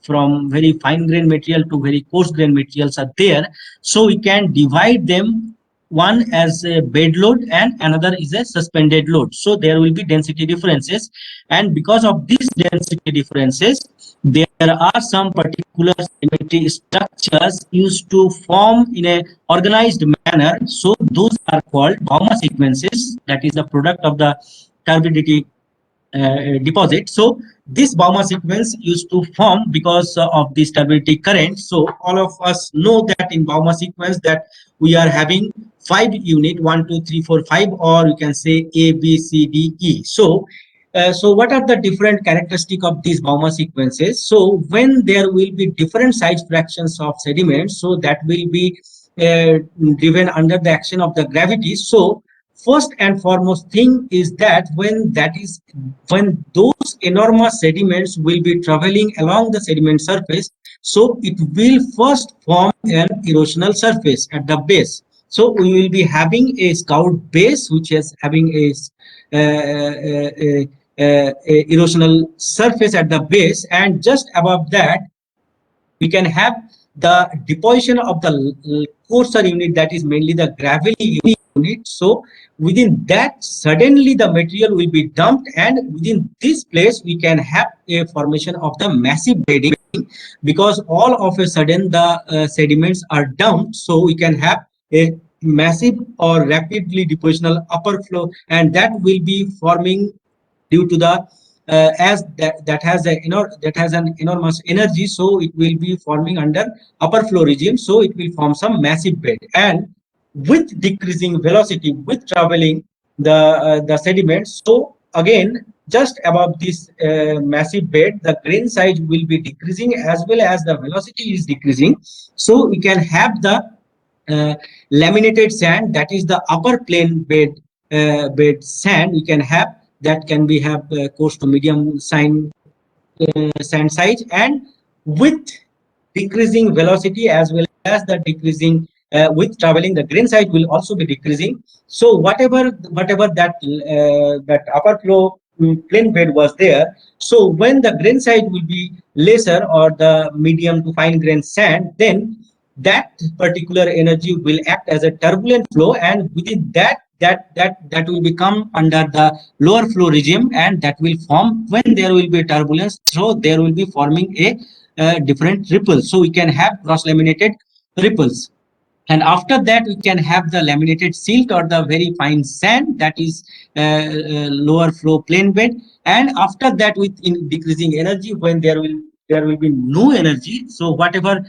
from very fine grain material to very coarse grain materials are there. So we can divide them, one as a bed load and another is a suspended load. So there will be density differences, and because of these density differences, there are some particular sedimentary structures used to form in a organized manner. So those are called Bouma sequences, that is the product of the turbidity deposit. So this Bouma sequence used to form because of this turbidity current. So all of us know that in Bouma sequence that we are having 5 unit, 1 2 3 4 5, or you can say A B C D E. So what are the different characteristics of these Bouma sequences? So when there will be different size fractions of sediments, so that will be driven under the action of the gravity. So first and foremost thing is that when those enormous sediments will be traveling along the sediment surface, so it will first form an erosional surface at the base. So we will be having a scout base which is having a erosional surface at the base, and just above that we can have the deposition of the coarser unit, that is mainly the gravelly unit. So within that, suddenly the material will be dumped, and within this place we can have a formation of the massive bedding, because all of a sudden the sediments are dumped. So we can have a massive or rapidly depositional upper flow, and that will be forming due to the as that has an enormous energy. So it will be forming under upper flow regime. So it will form some massive bed, and with decreasing velocity, with traveling the sediments, so again just above this massive bed, the grain size will be decreasing as well as the velocity is decreasing. So we can have the laminated sand, that is the upper plane bed sand. We can have that can be have coarse to medium sand size, and with decreasing velocity as well as the decreasing with traveling, the grain size will also be decreasing. So whatever that upper flow plane bed was there, so when the grain size will be lesser or the medium to fine grain sand, then that particular energy will act as a turbulent flow, and within that that will become under the lower flow regime, and that will form when there will be turbulence. So there will be forming a different ripple. So we can have cross laminated ripples. And after that, we can have the laminated silt or the very fine sand, that is lower flow plane bed. And after that, with decreasing energy, when there will be no energy, so whatever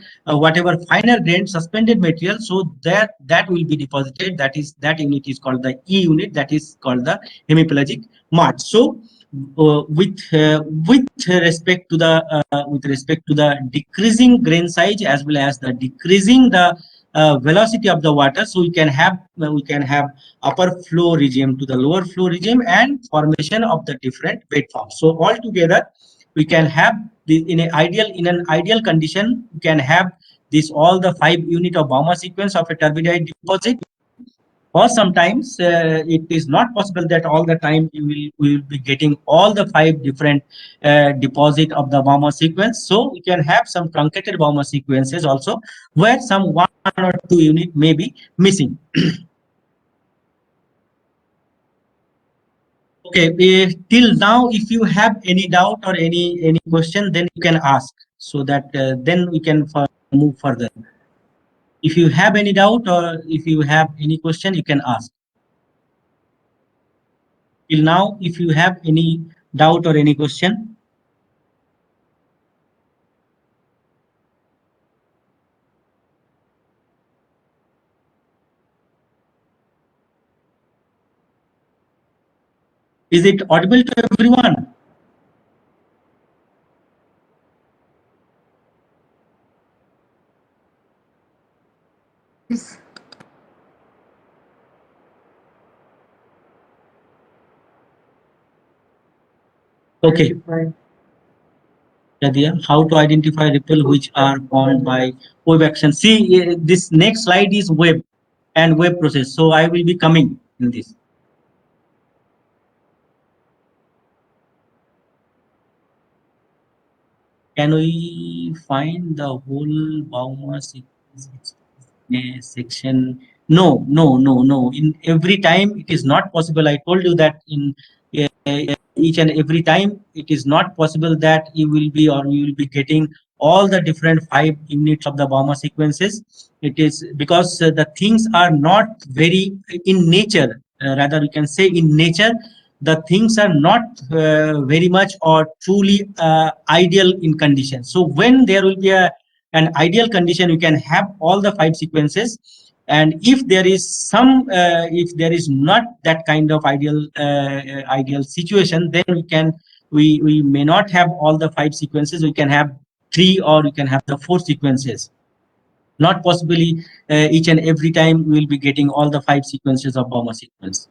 finer grained suspended material, so that will be deposited. That unit is called the E unit, that is called the hemipelagic march. So with respect to the decreasing grain size, as well as the decreasing the velocity of the water, so we can have upper flow regime to the lower flow regime, and formation of the different bed forms. So altogether, we can have in an ideal condition, we can have this all the 5 unit of Bouma sequence of a turbidite deposit. Or sometimes it is not possible that all the time we will be getting all the 5 different deposit of the Bouma sequence. So we can have some truncated Bouma sequences also, where some 1 or 2 unit may be missing. Okay, till now, if you have any doubt or any question, then you can ask, so that then we can move further. If you have any doubt or if you have any question, you can ask. Till now, if you have any doubt or any question. Is it audible to everyone? Yes. Okay. Nadia, how to identify ripple which are formed by wave action? See, this next slide is wave and wave process. So I will be coming in this. Can we find the whole Bouma sequence in a section? No, no, no, no. In every time, it is not possible. I told you that in each and every time, it is not possible that you will be getting all the different 5 units of the Bouma sequences. It is because the things are not very in nature. Rather, we can say in nature, the things are not very much or truly ideal in condition. So when there will be an ideal condition, you can have all the 5 sequences. And if there is if there is not that kind of ideal situation, then we may not have all the 5 sequences. We can have 3, or we can have the 4 sequences. Not possibly each and every time we will be getting all the 5 sequences of Bouma sequence.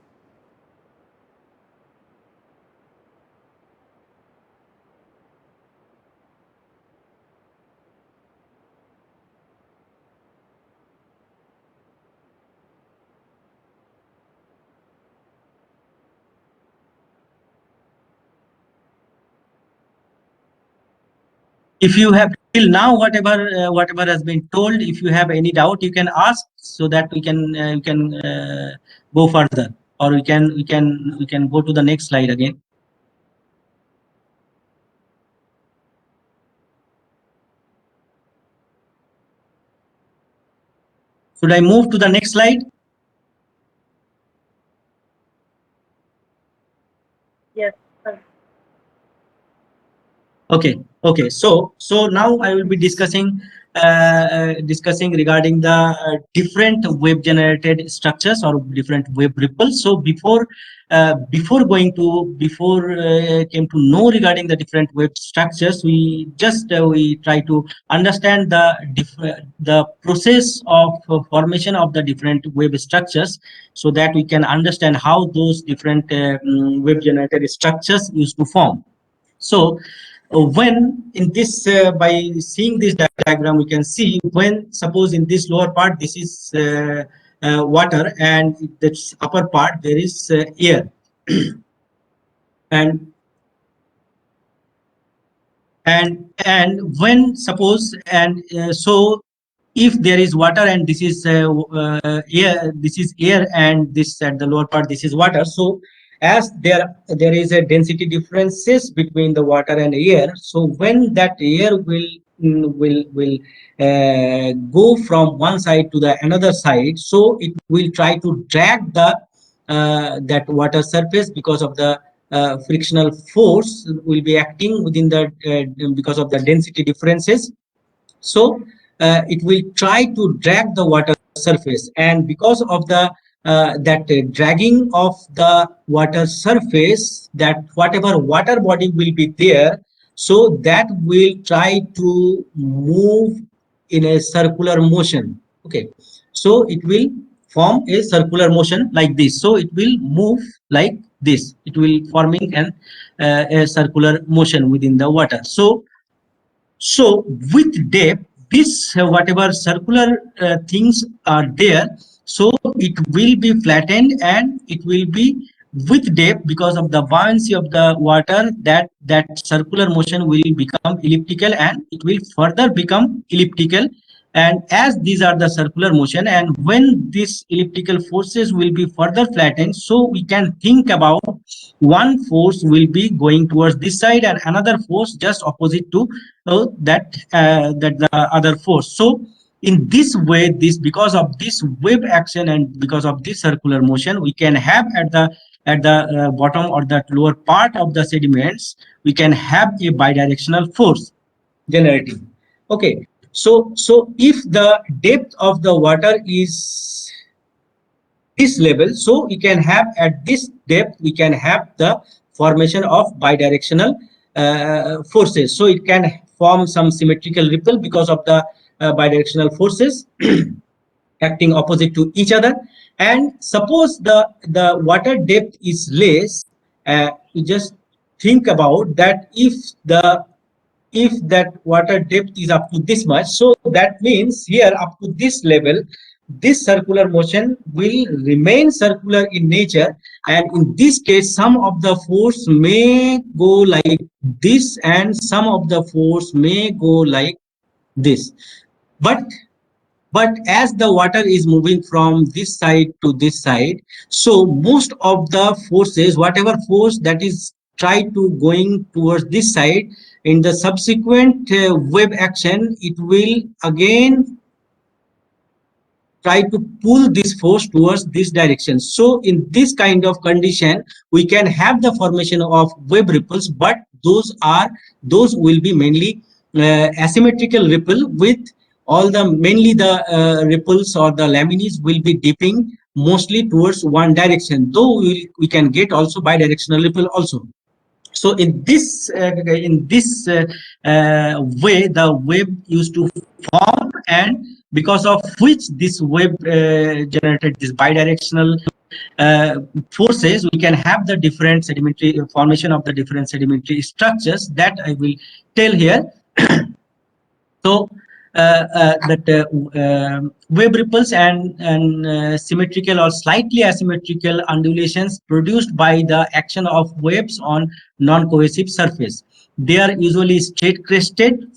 If you have till now whatever has been told, if you have any doubt, you can ask, so that we can go further, or we can go to the next slide again. Should I move to the next slide? Yes. Sir. Okay. So now I will be discussing regarding the different wave generated structures or different wave ripples. So before came to know regarding the different wave structures, we try to understand the process of formation of the different wave structures, so that we can understand how those different wave generated structures used to form. So when in this by seeing this diagram, we can see, when suppose in this lower part, this is water, and this upper part there is air. and and when suppose, and so if there is water and this is air, and this at the lower part this is water. So as there is a density differences between the water and air, so when that air will go from one side to the another side, so it will try to drag the that water surface because of the frictional force will be acting within the because of the density differences. So it will try to drag the water surface, and because of the that dragging of the water surface, that whatever water body will be there, so that will try to move in a circular motion. Okay, so it will form a circular motion like this, so it will move like this, it will forming an a circular motion within the water. So with depth, this whatever circular things are there, so it will be flattened and it will be with depth because of the buoyancy of the water, that circular motion will become elliptical and it will further become elliptical. And as these are the circular motion, and when these elliptical forces will be further flattened, so we can think about one force will be going towards this side and another force just opposite to that the other force. So in this way, this because of this wave action and because of this circular motion, we can have at the bottom or that lower part of the sediments, we can have a bidirectional force generating. Okay, so if the depth of the water is this level, so we can have at this depth we can have the formation of bidirectional forces. So it can form some symmetrical ripple because of the bidirectional forces acting opposite to each other. And suppose the water depth is less, you just think about that, if that water depth is up to this much, so that means here up to this level, this circular motion will remain circular in nature, and in this case some of the force may go like this and some of the force may go like this. But as the water is moving from this side to this side, so most of the forces, whatever force that is try to going towards this side, in the subsequent wave action, it will again try to pull this force towards this direction. So in this kind of condition, we can have the formation of wave ripples, but those will be mainly asymmetrical ripple, with all the mainly the ripples or the lamines will be dipping mostly towards one direction, though we can get also bidirectional ripple also. So in this way, the wave used to form, and because of which this wave generated this bidirectional forces, we can have the different sedimentary formation of the different sedimentary structures that I will tell here. So wave ripples and symmetrical or slightly asymmetrical undulations produced by the action of waves on non-cohesive surface. They are usually straight crested,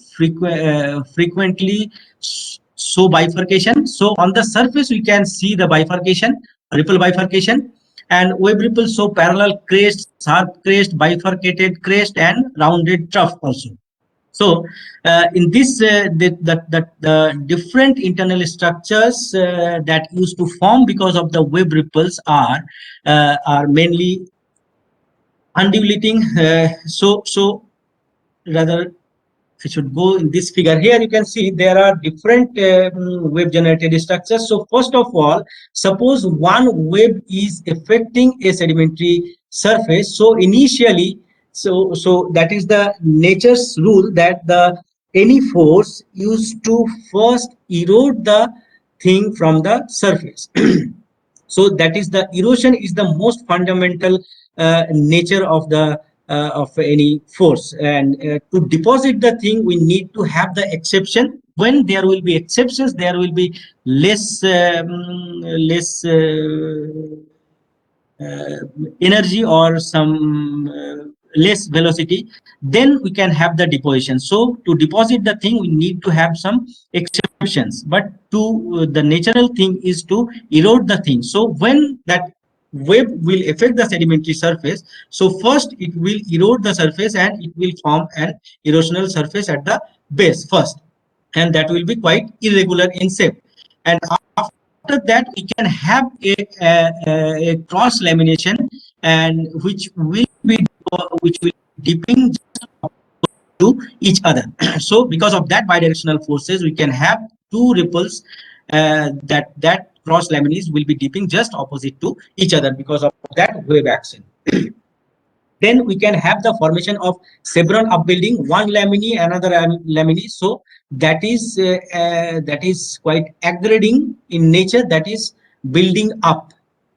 frequently so bifurcation. So on the surface we can see the bifurcation, ripple bifurcation, and wave ripples show parallel crest, sharp crest, bifurcated crest, and rounded trough also. So in this, the different internal structures that used to form because of the wave ripples are mainly undulating. So rather, I should go in this figure. Here you can see there are different wave generated structures. So first of all, suppose one wave is affecting a sedimentary surface. So initially, so that is the nature's rule, that the any force used to first erode the thing from the surface. So that is the erosion is the most fundamental nature of the of any force, and to deposit the thing we need to have the exception. When there will be exceptions, there will be less energy or some less velocity, then we can have the deposition. So to deposit the thing, we need to have some exceptions, but to the natural thing is to erode the thing. So when that wave will affect the sedimentary surface, so first it will erode the surface and it will form an erosional surface at the base first, and that will be quite irregular in shape. And after that we can have a cross lamination, and which will be dipping to each other. So because of that bidirectional forces, we can have two ripples that cross laminates will be dipping just opposite to each other because of that wave action. Then we can have the formation of chevron upbuilding, one lamini, another lamini. So that is quite aggregating in nature, that is building up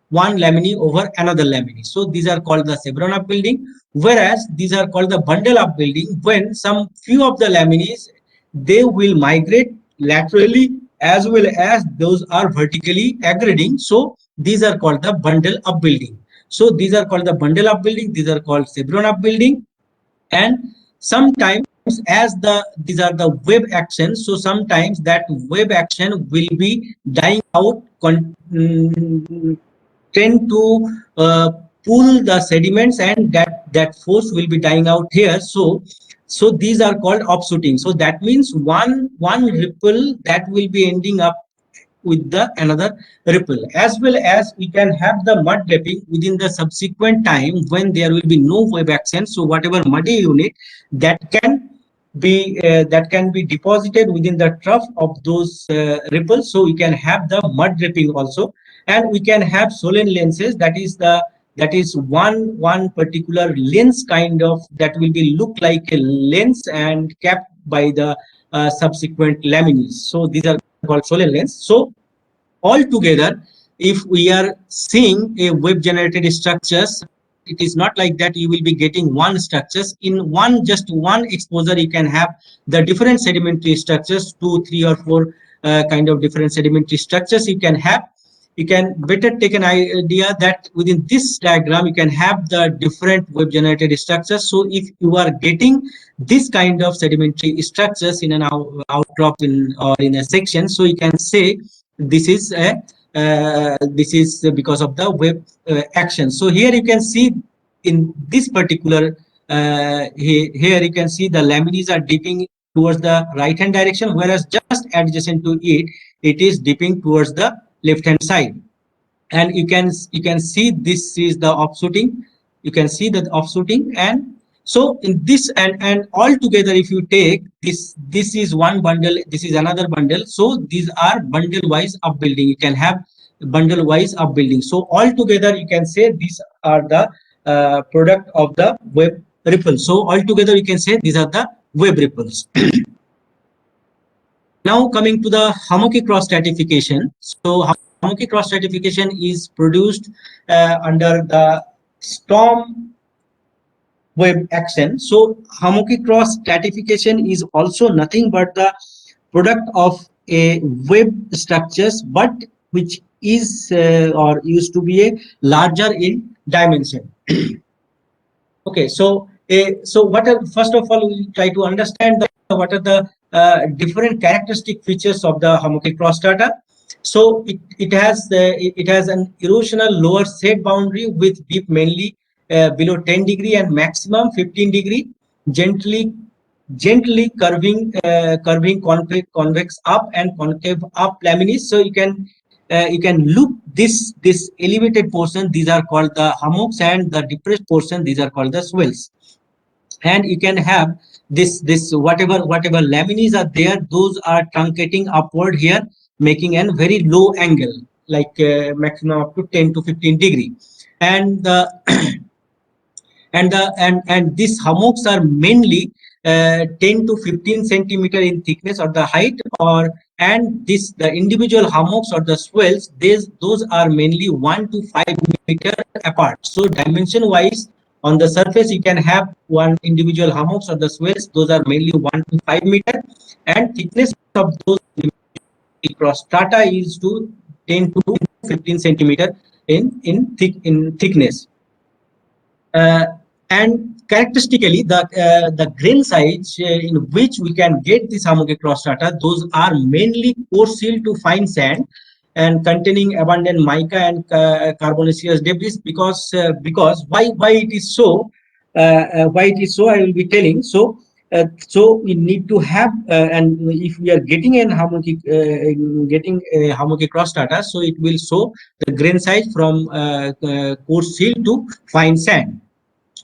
one lamini over another lamini. So these are called the chevron upbuilding, whereas these are called the bundle upbuilding when some few of the laminis, they will migrate laterally as well as those are vertically aggregating. So these are called the bundle upbuilding. So these are called the bundle upbuilding, these are called chevron upbuilding. And sometimes as these are the wave actions, so sometimes that wave action will be dying out, tend to pull the sediments, and that force will be dying out here. So these are called offshooting. So that means one ripple that will be ending up with the another ripple, as well as we can have the mud draping within the subsequent time when there will be no wave action. So whatever muddy unit that can be deposited within the trough of those ripples, so we can have the mud draping also. And we can have Solen lenses, that is one particular lens kind of that will be look like a lens and capped by the subsequent lamines. So these are called Solen lens. So altogether, if we are seeing a wave generated structures, it is not like that you will be getting one structures in just one exposure. You can have the different sedimentary structures, 2, 3 or 4 kind of different sedimentary structures you can have. You can better take an idea that within this diagram you can have the different wave generated structures. So if you are getting this kind of sedimentary structures in an outcrop or in a section, so you can say this is because of the wave action. So here you can see in this particular here you can see the laminas are dipping towards the right hand direction, whereas just adjacent to it is dipping towards the left hand side. And you can see this is the offshooting. You can see that offshooting. And so in this and all together, if you take this is one bundle, this is another bundle. So these are bundle wise upbuilding. You can have bundle wise upbuilding. So all together you can say these are the product of the wave ripples. So all together you can say these are the wave ripples. Now coming to the Hamoki cross stratification. So Hamoki cross stratification is produced under the storm wave action. So Hamoki cross stratification is also nothing but the product of a wave structures, but which is or used to be a larger in dimension. Okay, so what are, first of all we try to understand what are the different characteristic features of the Hamoki cross strata. So it has an erosional lower set boundary with dip mainly below 10 degree and maximum 15 degree, gently curving convex up and concave up laminis. So you can look this elevated portion, these are called the hummocks, and the depressed portion, these are called the swells. And you can have this whatever laminas are there, those are truncating upward here, making a very low angle, like maximum up to 10 to 15 degree. And the and these hummocks are mainly 10 to 15 centimeter in thickness or the height, and the individual hummocks or the swells, those are mainly 1 to 5 meter apart. So dimension wise, on the surface you can have one individual hummocks or the swells, those are mainly 1 to 5 meter, and thickness of those cross strata is to 10 to 15 centimeter in thickness. And characteristically, the grain size in which we can get this hammocky cross strata, those are mainly coarse-sealed to fine sand and containing abundant mica and carbonaceous debris. Because why it is so? Why it is so? I will be telling. So we need to have, and if we are getting getting a hammocky cross strata, so it will show the grain size from coarse sill to fine sand.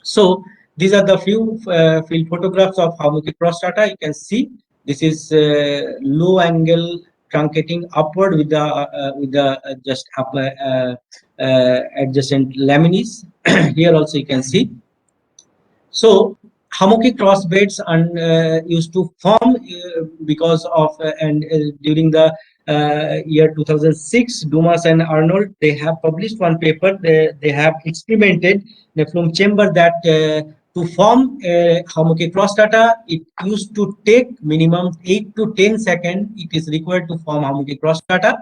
So these are the few field photographs of hammocky cross strata. You can see this is low angle truncating upward with the just up adjacent lamines. Here also you can see. So hammocky cross beds used to form because of and during the year 2006, Dumas and Arnold, they have published one paper. They have experimented the flume chamber that to form a hammocky cross strata, it used to take minimum 8 to 10 seconds. It is required to form hammocky cross strata,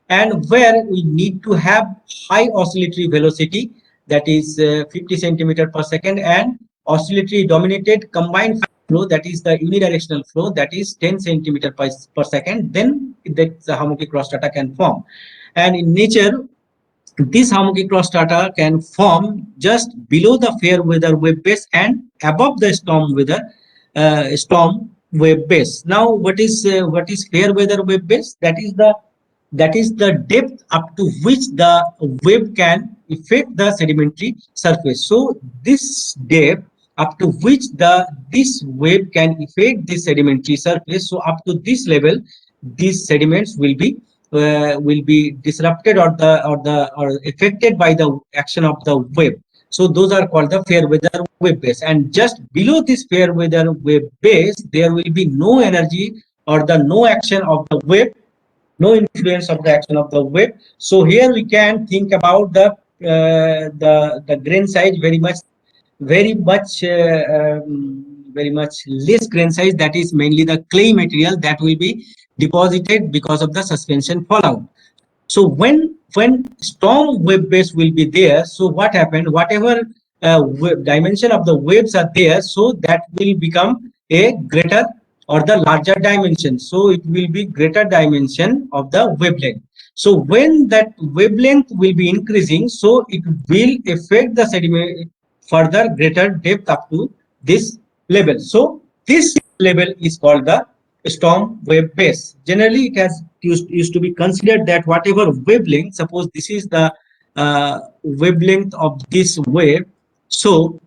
and where we need to have high oscillatory velocity, that is 50 centimeter per second, and oscillatory dominated combined flow, that is the unidirectional flow, that is 10 centimeter per second, then the hammocky cross strata can form. And in nature, this hammocky cross strata can form just below the fair weather wave base and above the storm wave base. Now, what is fair weather wave base? That is the depth up to which the wave can affect the sedimentary surface. So this depth up to which this wave can affect the sedimentary surface. So up to this level, these sediments will be disrupted or affected by the action of the wave. So those are called the fair weather wave base. And just below this fair weather wave base, there will be no energy or no action of the wave, no influence of the action of the wave. So here we can think about the grain size very much less grain size, that is mainly the clay material that will be deposited because of the suspension fallout. So when storm wave base will be there, so what happened, whatever dimension of the waves are there, so that will become a greater or the larger dimension. So it will be greater dimension of the wavelength. So when that wavelength will be increasing, so it will affect the sediment further greater depth up to this level. So this level is called the storm wave base. Generally, it has used to be considered that whatever wavelength, suppose this is the wavelength of this wave, so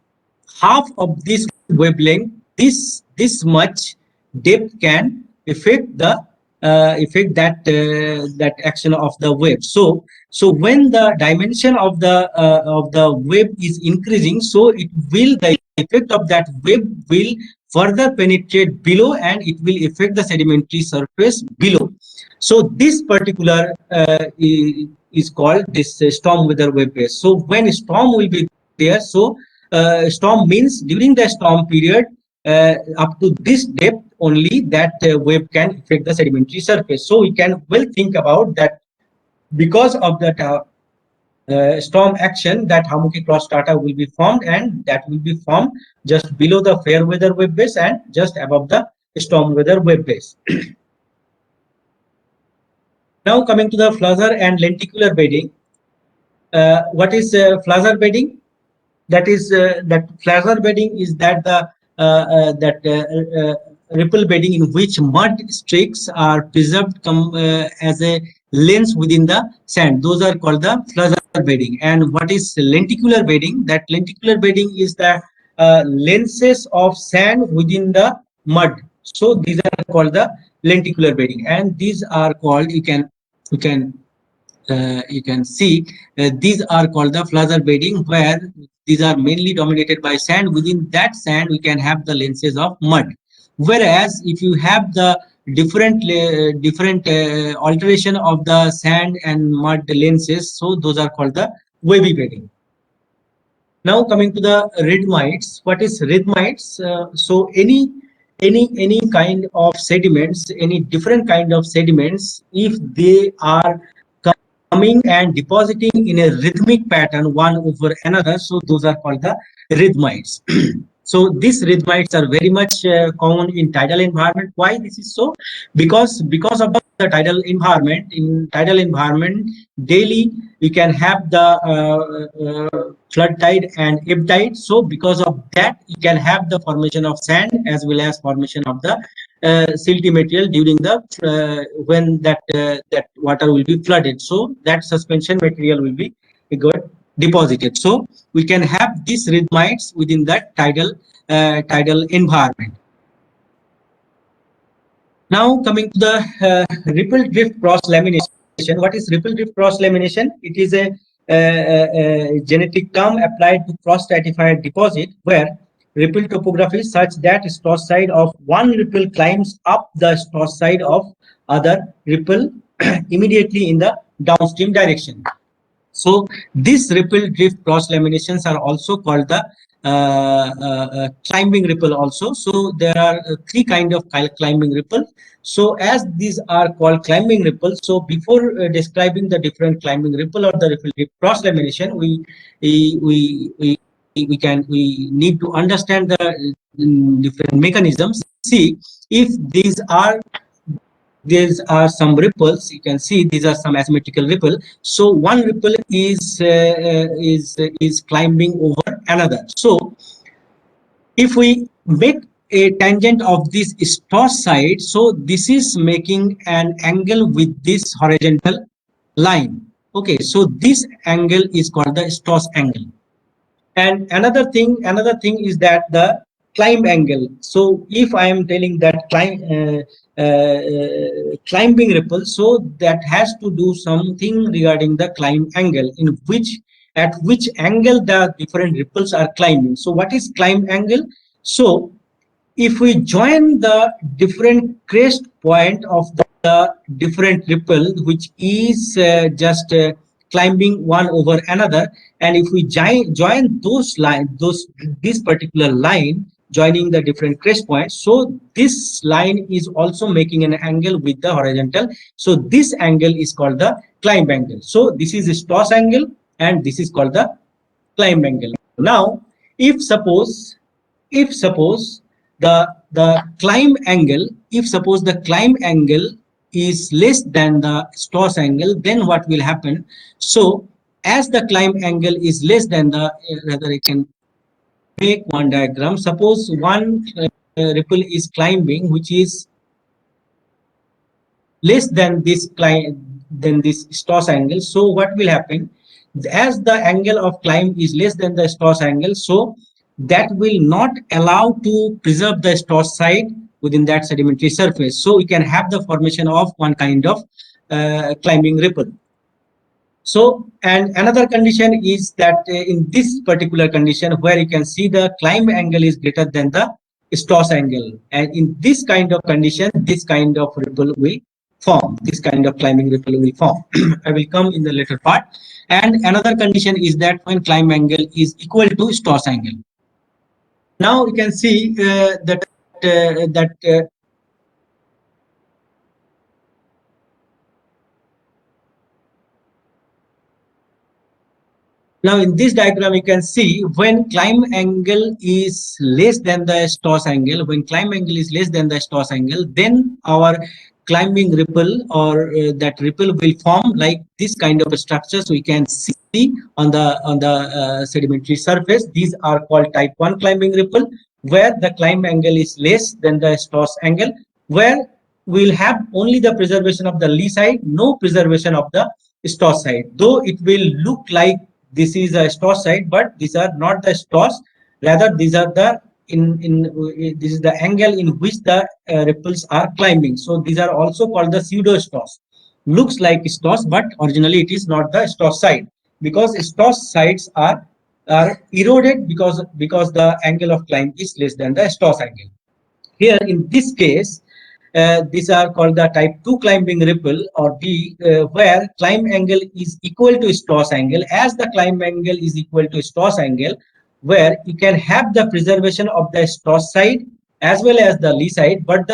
half of this wavelength, this much depth can affect the that action of the wave. So when the dimension of the wave is increasing, so it will, the effect of that wave will further penetrate below and it will affect the sedimentary surface below. So this particular is called this storm weather wave base. So when storm will be there, so storm means during the storm period, up to this depth only that wave can affect the sedimentary surface. So we can well think about that because of that storm action, that hammocky cross strata will be formed, and that will be formed just below the fair weather wave base and just above the storm weather wave base. Now coming to the flusser and lenticular bedding. What is flusser bedding? That is that flusser bedding is that the ripple bedding in which mud streaks are preserved as a lens within the sand. Those are called the flusser bedding. And what is lenticular bedding? That lenticular bedding is the lenses of sand within the mud. So these are called the lenticular bedding, and these are called, you can see these are called the flusser bedding, where these are mainly dominated by sand. Within that sand we can have the lenses of mud, whereas if you have the different alteration of the sand and mud lenses, so those are called the wavy bedding. Now coming to the rhythmites. What is rhythmites? So any kind of sediments, any different kind of sediments, if they are coming and depositing in a rhythmic pattern one over another. So those are called the rhythmites. So these rhythmites are very much common in tidal environment. Why this is so? Because of the tidal environment. In tidal environment, daily we can have the flood tide and ebb tide. So because of that, you can have the formation of sand as well as formation of the silty material during the when that water will be flooded. So that suspension material will be got deposited. So we can have these rhythmites within that tidal environment. Now coming to the ripple drift cross lamination. What is ripple drift cross lamination? It is a genetic term applied to cross stratified deposit where ripple topography is such that stratus side of one ripple climbs up the stratus side of other ripple immediately in the downstream direction. So these ripple drift cross laminations are also called the climbing ripple also. So there are three kind of climbing ripple. So as these are called climbing ripple, so before describing the different climbing ripple or the ripple drift cross lamination, we need to understand the different mechanisms. See if these are some ripples. You can see these are some asymmetrical ripple. So one ripple is climbing over another. So if we make a tangent of this stratus side, so this is making an angle with this horizontal line. Okay, so this angle is called the stratus angle. And another thing is that the climb angle. So if I am telling that climbing ripple, so that has to do something regarding the climb angle, at which angle the different ripples are climbing. So what is climb angle? So if we join the different crest point of the different ripple, which is just climbing one over another, and if we join this particular line joining the different crest points, so this line is also making an angle with the horizontal. So this angle is called the climb angle. So this is a stratus angle and this is called the climb angle. Now if suppose the climb angle, is less than the stratus angle, then what will happen? So as the climb angle is less than the, rather I can make one diagram. Suppose one ripple is climbing which is less than this stratus angle. So what will happen? As the angle of climb is less than the stratus angle, so that will not allow to preserve the stratus side within that sedimentary surface. So we can have the formation of one kind of climbing ripple. So, and another condition is that in this particular condition where you can see the climb angle is greater than the stratus angle, and in this kind of condition, this kind of ripple will form. This kind of climbing ripple will form. I will come in the later part. And another condition is that when climb angle is equal to stratus angle. Now you can see now in this diagram you can see when climb angle is less than the stratus angle, then our climbing ripple or that ripple will form like this kind of a structure. So we can see on the sedimentary surface. These are called type 1 climbing ripple, where the climb angle is less than the stratus angle, where we will have only the preservation of the lee side, no preservation of the stratus side. Though it will look like this is a stratus side, but these are not the stratus. Rather, these are the this is the angle in which the ripples are climbing. So these are also called the pseudo stratus. Looks like stratus, but originally it is not the stratus side, because stratus sides are eroded because the angle of climb is less than the stratus angle. Here in this case, these are called the type 2 climbing ripple or D, where climb angle is equal to stratus angle. As the climb angle is equal to stratus angle, where you can have the preservation of the stratus side as well as the lee side, but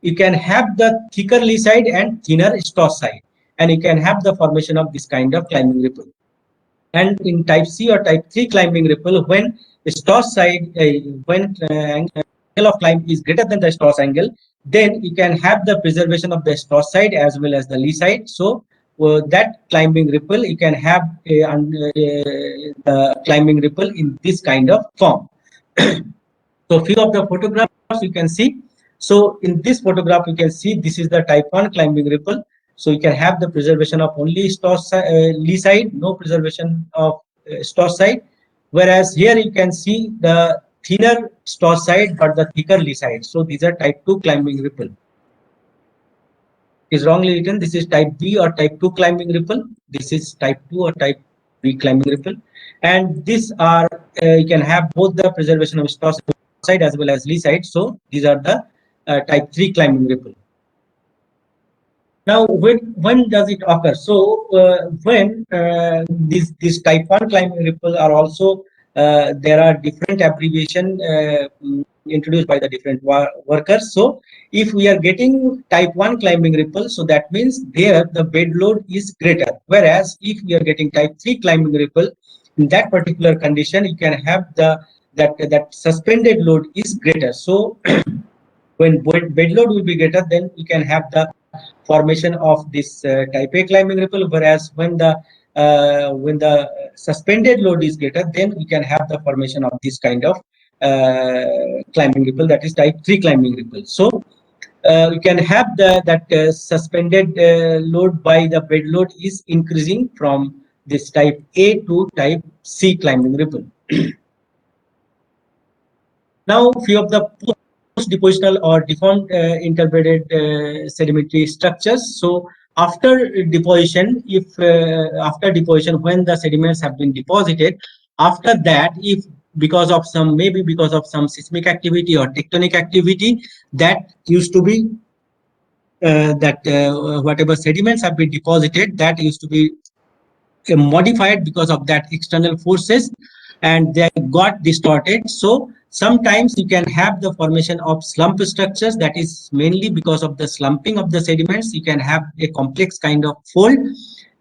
you can have the thicker lee side and thinner stratus side. and you can have the formation of this kind of climbing ripple. And in type C or type 3 climbing ripple, when the Stoss side, when angle of climb is greater than the Stoss angle, then you can have the preservation of the Stoss side as well as the lee side. So that climbing ripple, you can have the climbing ripple in this kind of form. So few of the photographs you can see. So in this photograph, you can see this is the type 1 climbing ripple. So you can have the preservation of only lee side, no preservation of Stoss side. Whereas here you can see the thinner Stoss side but the thicker lee side. So these are type 2 climbing ripple. Is wrongly written. This is type B or type 2 climbing ripple. This is type 2 or type B climbing ripple. And these are you can have both the preservation of Stoss side as well as lee side. So these are the type 3 climbing ripple. Now, when does it occur? So when these type 1 climbing ripple are also there are different abbreviation introduced by the different workers. So if we are getting type 1 climbing ripple, so that means there the bed load is greater. Whereas if we are getting type 3 climbing ripple, in that particular condition, you can have that suspended load is greater. So when bed load will be greater, then you can have the formation of this type A climbing ripple. Whereas when the suspended load is greater, then we can have the formation of this kind of climbing ripple, that is type 3 climbing ripple. So you can have that suspended load by the bed load is increasing from this type A to type C climbing ripple. Now, few of the post-depositional or deformed interbedded sedimentary structures. So after deposition, after deposition, when the sediments have been deposited, after that, if because of some seismic activity or tectonic activity, that used to be whatever sediments have been deposited, that used to be modified because of that external forces, and they got distorted. So sometimes you can have the formation of slump structures, that is mainly because of the slumping of the sediments. You can have a complex kind of fold,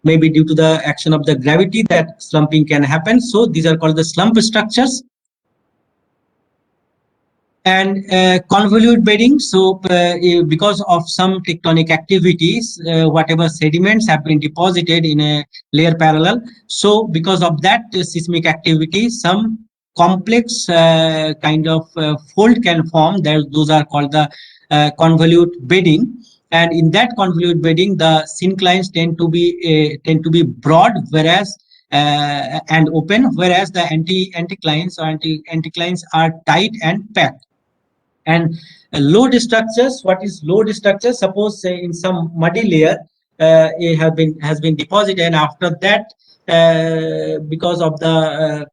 maybe due to the action of the gravity, that slumping can happen. So these are called the slump structures. And convolute bedding. So because of some tectonic activities, whatever sediments have been deposited in a layer parallel, so because of that seismic activity, some complex kind of fold can form. Those are called the convolute bedding. And in that convolute bedding, the synclines tend to be broad, whereas and open, whereas the anticlines or anticlines are tight and packed. And load structures, what is load structure? Suppose in some muddy layer it has been deposited, and after that because of the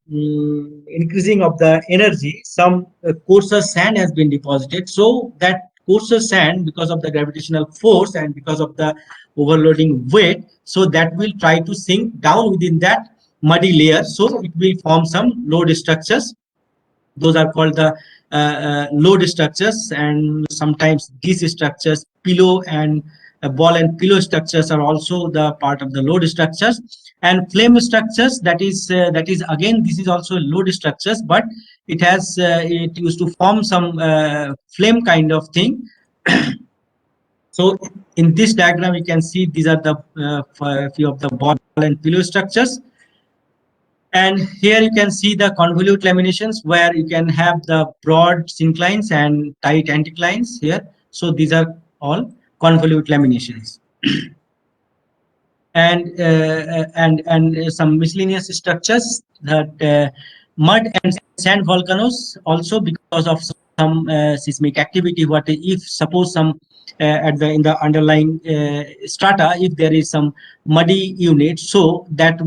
increasing of the energy, some coarser sand has been deposited. So that coarser sand, because of the gravitational force and because of the overloading weight, so that will try to sink down within that muddy layer. So it will form some load structures. Those are called the load structures. And sometimes these structures, pillow and ball and pillow structures, are also the part of the load structures. And flame structures, that is again, this is also load structures, but it used to form some flame kind of thing. So in this diagram, you can see these are the few of the ball and pillow structures. And here you can see the convolute laminations, where you can have the broad synclines and tight anticlines here. So these are all convolute laminations. And some miscellaneous structures, that mud and sand volcanoes, also because of some seismic activity. What if suppose some in the underlying strata, if there is some muddy unit, so that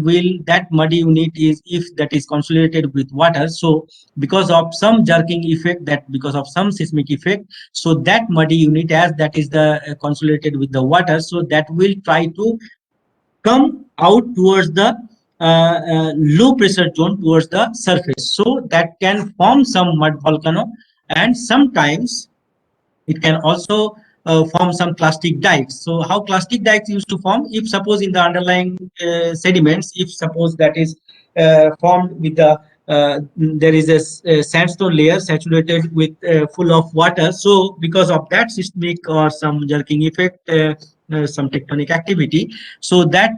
muddy unit is, if that is consolidated with water, so because of some jerking effect, that because of some seismic effect, so that muddy unit, as that is the consolidated with the water, so that will try to come out towards the low pressure zone, towards the surface. So that can form some mud volcano. And sometimes it can also form some clastic dikes. So how clastic dikes used to form? If suppose in the underlying sediments, if suppose that is formed with the there is a sandstone layer saturated with full of water. So because of that seismic or some jerking effect, some tectonic activity, so that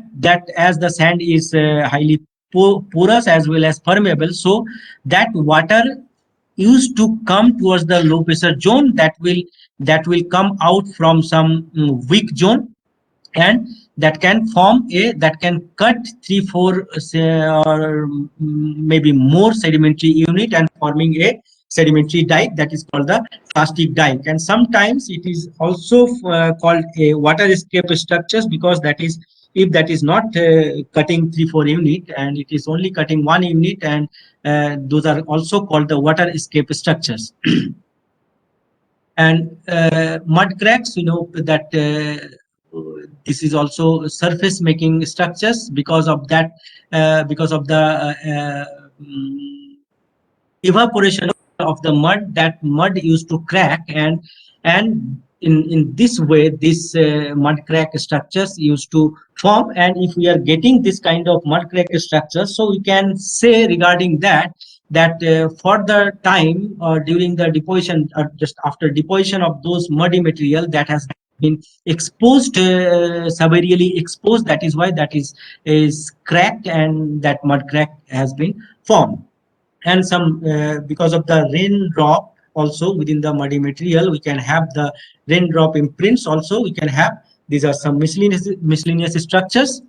as the sand is highly porous as well as permeable, so that water used to come towards the low pressure zone, that will come out from some weak zone, and that can form a that can cut 3-4 or maybe more sedimentary unit and forming a sedimentary dike, that is called the plastic dike. And sometimes it is also called a water escape structures, because that is, if that is not cutting 3-4 unit and it is only cutting 1 unit, and those are also called the water escape structures. And mud cracks, that this is also surface making structures. Because of that, because of the evaporation of the mud, that mud used to crack, and in this way this mud crack structures used to form. And if we are getting this kind of mud crack structures, so we can say regarding that for the time or during the deposition, or just after deposition of those muddy material that has been exposed, severely exposed, that is why that is cracked, and that mud crack has been formed. And some because of the raindrop also within the muddy material, we can have the raindrop imprints also, we can have. These are some miscellaneous structures.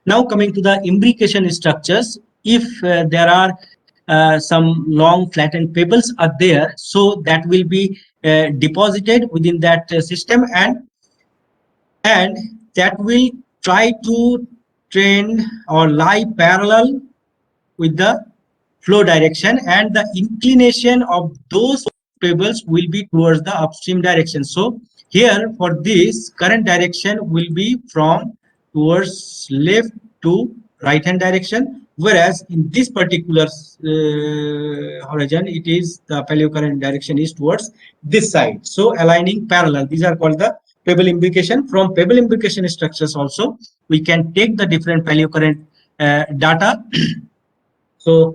Now coming to the imbrication structures, if there are some long flattened pebbles are there, so that will be deposited within that system, and that will try to trend or lie parallel with the flow direction, and the inclination of those pebbles will be towards the upstream direction. So here for this, current direction will be from towards left to right hand direction, whereas in this particular horizon, it is the paleocurrent direction is towards this side, so aligning parallel. These are called the pebble imbrication. From pebble imbrication structures also we can take the different paleocurrent data. So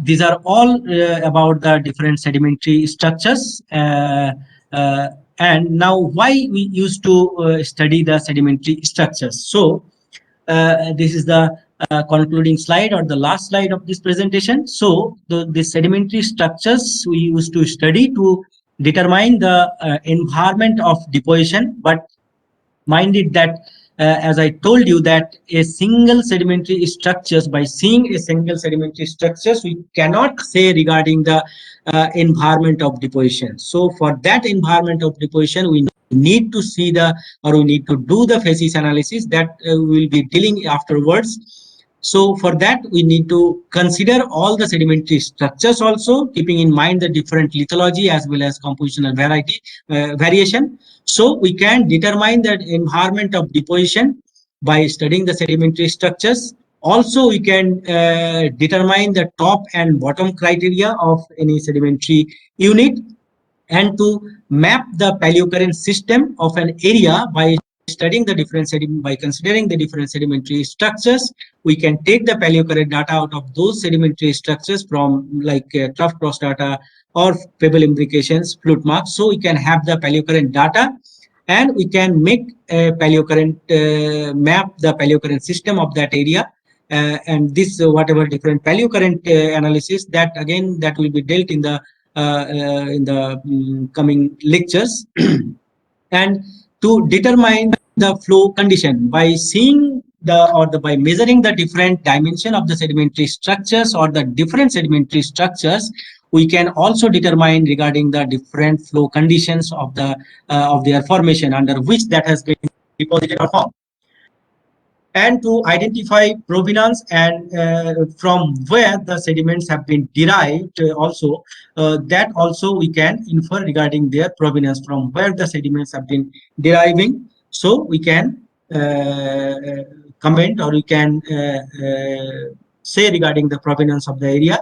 these are all about the different sedimentary structures. And now why we used to study the sedimentary structures. So this is the concluding slide, or the last slide of this presentation. So the sedimentary structures we used to study to determine the environment of deposition. But mind it that as I told you, that a single sedimentary structures, by seeing a single sedimentary structures, we cannot say regarding the environment of deposition. So for that environment of deposition, we need to see we need to do the phases analysis that we will be dealing afterwards. So for that, we need to consider all the sedimentary structures also, keeping in mind the different lithology as well as compositional variation. So we can determine that environment of deposition by studying the sedimentary structures. Also, we can determine the top and bottom criteria of any sedimentary unit, and to map the paleocurrent system of an area by studying the different by considering the different sedimentary structures. We can take the paleocurrent data out of those sedimentary structures from like trough cross data or pebble imbrications, flute marks. So we can have the paleocurrent data, and we can make a paleocurrent map the paleocurrent system of that area. And this whatever different paleocurrent analysis, that again that will be dealt in the coming lectures. And to determine the flow condition by seeing by measuring the different dimension of the sedimentary structures or the different sedimentary structures, we can also determine regarding the different flow conditions of their formation under which that has been deposited or formed, and to identify provenance and from where the sediments have been derived. Also that also we can infer regarding their provenance, from where the sediments have been deriving. So we can comment, or we can say regarding the provenance of the area.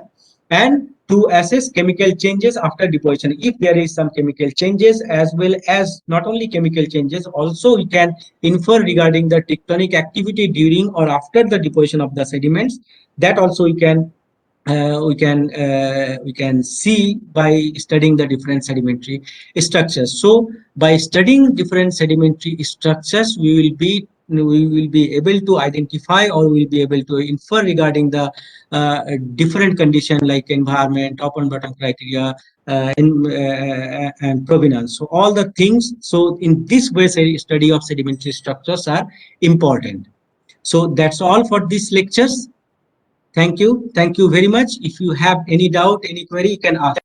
And to assess chemical changes after deposition. If there is some chemical changes, as well as not only chemical changes, also we can infer regarding the tectonic activity during or after the deposition of the sediments. That also we can see by studying the different sedimentary structures. So by studying different sedimentary structures, we will be able to identify, or we will be able to infer regarding the different condition like environment, top and bottom criteria, and provenance. So all the things. So in this way, study of sedimentary structures are important. So that's all for these lectures. Thank you very much. If you have any doubt, any query, you can ask.